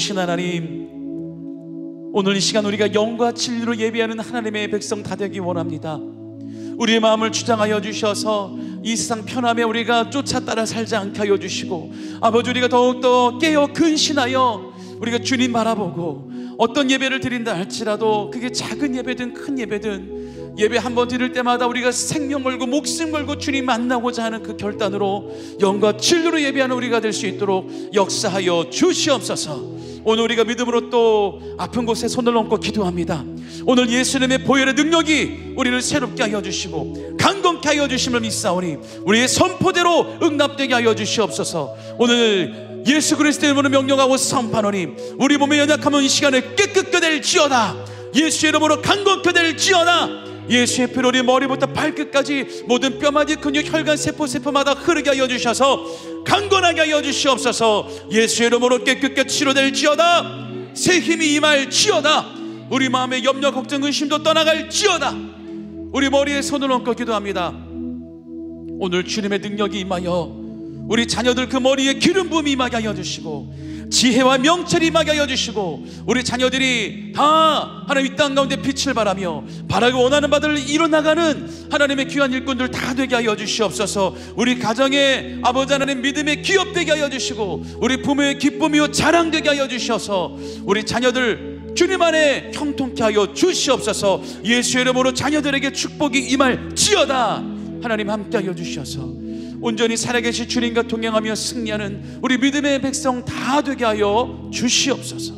좋으신 하나님, 오늘 이 시간 우리가 영과 진리로 예배하는 하나님의 백성 다 되기 원합니다. 우리의 마음을 주장하여 주셔서 이 세상 편함에 우리가 쫓아 따라 살지 않게 하여 주시고, 아버지, 우리가 더욱더 깨어 근신하여 우리가 주님 바라보고 어떤 예배를 드린다 할지라도 그게 작은 예배든 큰 예배든 예배 한 번 드릴 때마다 우리가 생명 걸고 목숨 걸고 주님 만나고자 하는 그 결단으로 영과 진리로 예배하는 우리가 될 수 있도록 역사하여 주시옵소서. 오늘 우리가 믿음으로 또 아픈 곳에 손을 얹고 기도합니다. 오늘 예수님의 보혈의 능력이 우리를 새롭게 하여 주시고 강건케 하여 주심을 믿사오니 우리의 선포대로 응답되게 하여 주시옵소서. 오늘 예수 그리스도의 이름으로 명령하고 선포하노니 우리 몸의 연약함은 이 시간에 깨끗게 될지어다. 예수의 이름으로 강건케 될지어다. 예수의 피로 우리 머리부터 발끝까지 모든 뼈마디 근육 혈관 세포마다 흐르게 하여 주셔서 강건하게 하여 주시옵소서. 예수의 이름으로 깨끗게 치료될지어다. 새 힘이 임할지어다. 우리 마음의 염려 걱정 의심도 떠나갈지어다. 우리 머리에 손을 얹고 기도합니다. 오늘 주님의 능력이 임하여 우리 자녀들 그 머리에 기름 부음이 임하게 하여 주시고 지혜와 명철이 임하게 하여 주시고 우리 자녀들이 다 하나님 이 땅 가운데 빛을 발하며 바라고 원하는 바들을 이뤄나가는 하나님의 귀한 일꾼들 다 되게 하여 주시옵소서. 우리 가정의 아버지 하나님 믿음의 기업되게 하여 주시고 우리 부모의 기쁨이요 자랑되게 하여 주셔서 우리 자녀들 주님 안에 형통케 하여 주시옵소서. 예수의 이름으로 자녀들에게 축복이 임할지어다. 하나님 함께 하여 주셔서 온전히 살아계신 주님과 동행하며 승리하는 우리 믿음의 백성 다 되게 하여 주시옵소서.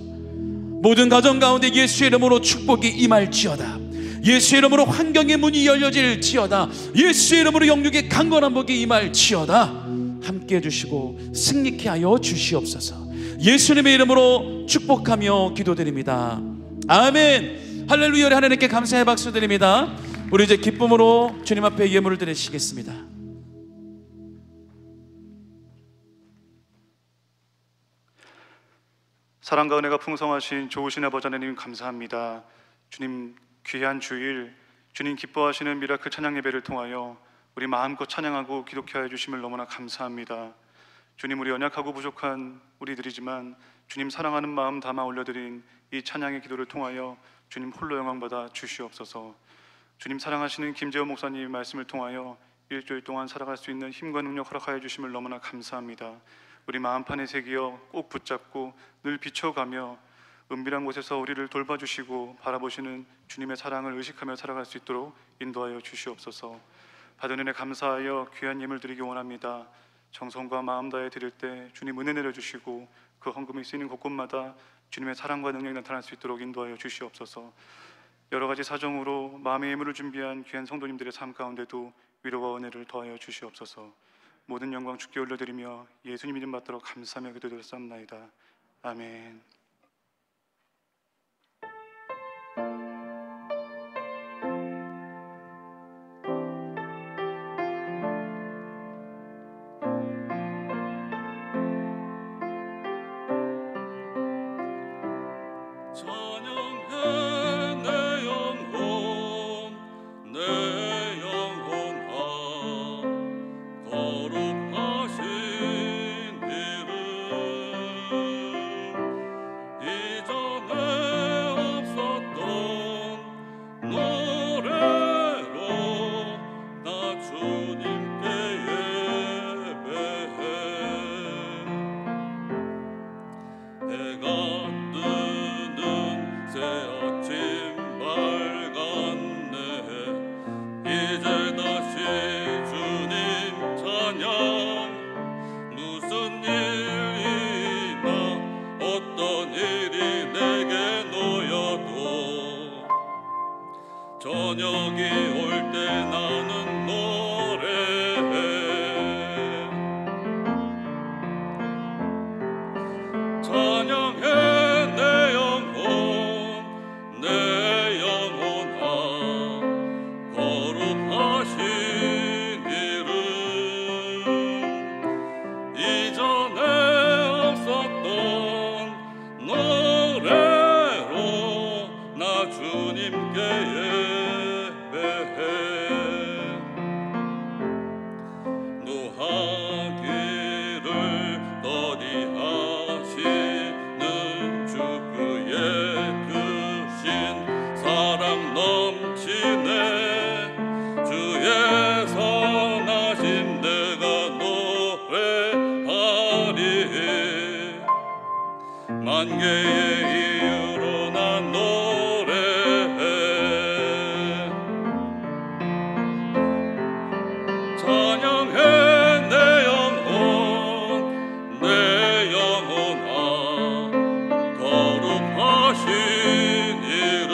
모든 가정 가운데 예수의 이름으로 축복이 임할지어다. 예수의 이름으로 환경의 문이 열려질지어다. 예수의 이름으로 영육의 강건한 복이 임할지어다. 함께 해주시고 승리케 하여 주시옵소서. 예수님의 이름으로 축복하며 기도드립니다. 아멘. 할렐루야. 하나님께 감사의 박수 드립니다. 우리 이제 기쁨으로 주님 앞에 예물을 드리시겠습니다. 사랑과 은혜가 풍성하신 좋으신 아버지 하나님 감사합니다. 주님 귀한 주일, 주님 기뻐하시는 미라클 찬양 예배를 통하여 우리 마음껏 찬양하고 기독케 하여 주심을 너무나 감사합니다. 주님, 우리 연약하고 부족한 우리들이지만 주님 사랑하는 마음 담아 올려드린 이 찬양의 기도를 통하여 주님 홀로 영광받아 주시옵소서. 주님 사랑하시는 김재원 목사님 말씀을 통하여 일주일 동안 살아갈 수 있는 힘과 능력 허락하여 주심을 너무나 감사합니다. 우리 마음판에 새기어 꼭 붙잡고 늘 비춰가며 은밀한 곳에서 우리를 돌봐주시고 바라보시는 주님의 사랑을 의식하며 살아갈 수 있도록 인도하여 주시옵소서. 받은 은혜 감사하여 귀한 예물 드리기 원합니다. 정성과 마음 다해 드릴 때 주님 은혜 내려주시고 그 헌금이 쓰이는 곳곳마다 주님의 사랑과 능력이 나타날 수 있도록 인도하여 주시옵소서. 여러 가지 사정으로 마음의 예물을 준비한 귀한 성도님들의 삶 가운데도 위로와 은혜를 더하여 주시옵소서. 모든 영광 주께 올려드리며 예수님 이름 받도록 감사하며 기도드렸사옵나이다. 아멘. 저녁이 올 때 나는 노래해 찬양해 내 영혼아 거룩하신 이름 이전에 없었던 노래로 나 주님께 노하기를 더디하시는 한계에 이르러 난 노래해 찬양해 내 영혼아 거룩하신 이름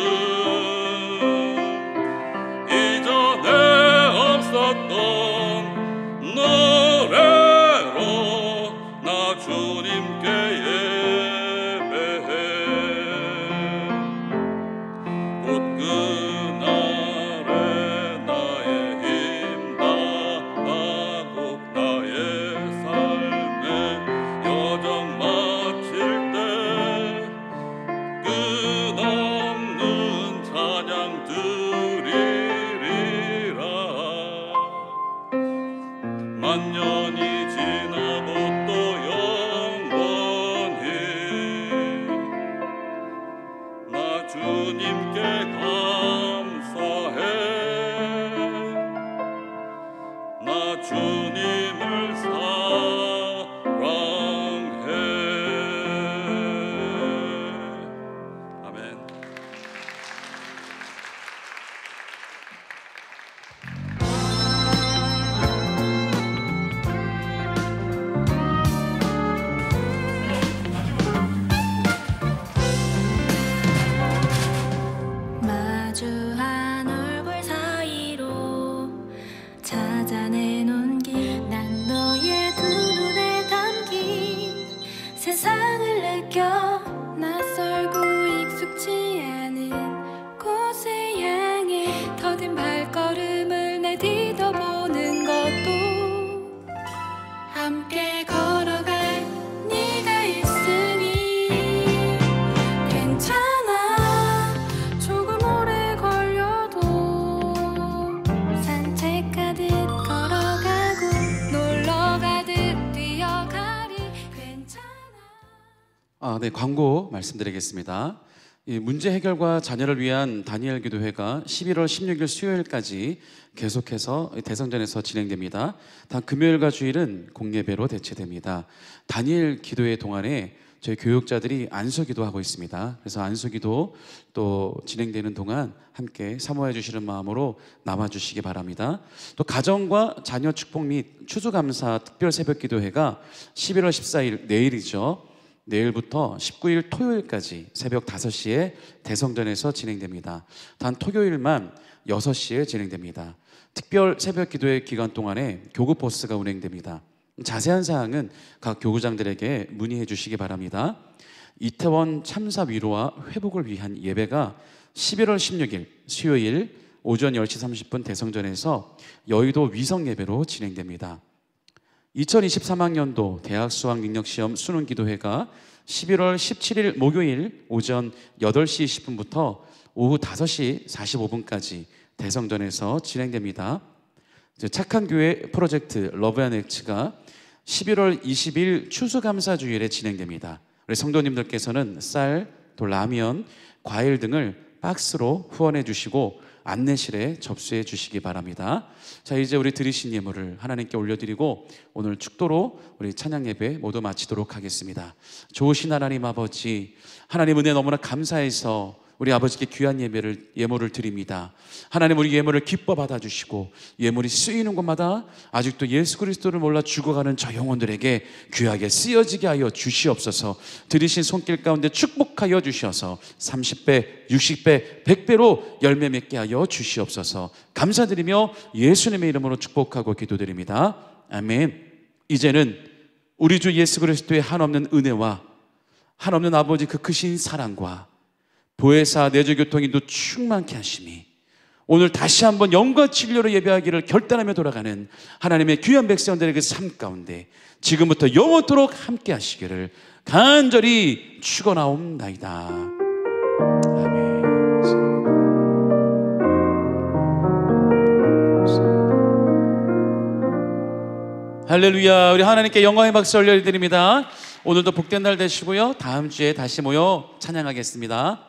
이전에 없었던 노래로 나 주님께 예배해 곧 그날에 나의 힘 다하고 나의 삶의 여정 마칠 때 끝없는 찬양 드리리라 만년이 지나고 또 영원히 나 주님께 감사해 나 주님을 사랑해 아멘. 마주한 얼굴 사이로 찾아내놓은 길 난 너의 두 눈에 담긴 세상을 느껴 낯설고 익숙지 않은 곳을 향해 더딘 발걸음을 내딛어보는 것도 함께 걸어갈 네가 있으니 괜찮아 조금 오래 걸려도 산책하듯 걸어가고 놀러가듯 뛰어가리 괜찮아. 네, 광고 말씀드리겠습니다. 이 문제 해결과 자녀를 위한 다니엘 기도회가 11월 16일 수요일까지 계속해서 대성전에서 진행됩니다. 단 금요일과 주일은 공예배로 대체됩니다. 다니엘 기도회 동안에 저희 교육자들이 안수기도 하고 있습니다. 그래서 안수기도 또 진행되는 동안 함께 사모해 주시는 마음으로 남아 주시기 바랍니다. 또 가정과 자녀 축복 및 추수감사 특별 새벽 기도회가 11월 14일 내일이죠. 내일부터 19일 토요일까지 새벽 5시에 대성전에서 진행됩니다. 단 토요일만 6시에 진행됩니다. 특별 새벽 기도회 기간 동안에 교구 버스가 운행됩니다. 자세한 사항은 각 교구장들에게 문의해 주시기 바랍니다. 이태원 참사 위로와 회복을 위한 예배가 11월 16일 수요일 오전 10시 30분 대성전에서 여의도 위성 예배로 진행됩니다. 2023학년도 대학 수학 능력시험 수능 기도회가 11월 17일 목요일 오전 8시 20분부터 오후 5시 45분까지 대성전에서 진행됩니다. 착한 교회 프로젝트 러브앤액츠가 11월 20일 추수감사주일에 진행됩니다. 우리 성도님들께서는 쌀, 또 라면, 과일 등을 박스로 후원해 주시고 안내실에 접수해 주시기 바랍니다. 자, 이제 우리 드리신 예물을 하나님께 올려드리고 오늘 축도로 우리 찬양 예배 모두 마치도록 하겠습니다. 좋으신 하나님 아버지, 하나님 은혜 너무나 감사해서 우리 아버지께 귀한 예물을 드립니다. 하나님 우리 예물을 기뻐 받아주시고 예물이 쓰이는 곳마다 아직도 예수 그리스도를 몰라 죽어가는 저 영혼들에게 귀하게 쓰여지게 하여 주시옵소서. 드리신 손길 가운데 축복하여 주셔서 30배, 60배, 100배로 열매 맺게 하여 주시옵소서. 감사드리며 예수님의 이름으로 축복하고 기도드립니다. 아멘. 이제는 우리 주 예수 그리스도의 한없는 은혜와 한없는 아버지 그 크신 사랑과 보혜사 내주교통인도 충만케 하심이 오늘 다시 한번 영과 진리로 예배하기를 결단하며 돌아가는 하나님의 귀한 백성들의 그 삶 가운데 지금부터 영원토록 함께 하시기를 간절히 축원하옵나이다. 아멘. 할렐루야. 우리 하나님께 영광의 박수 올려드립니다. 오늘도 복된 날 되시고요. 다음 주에 다시 모여 찬양하겠습니다.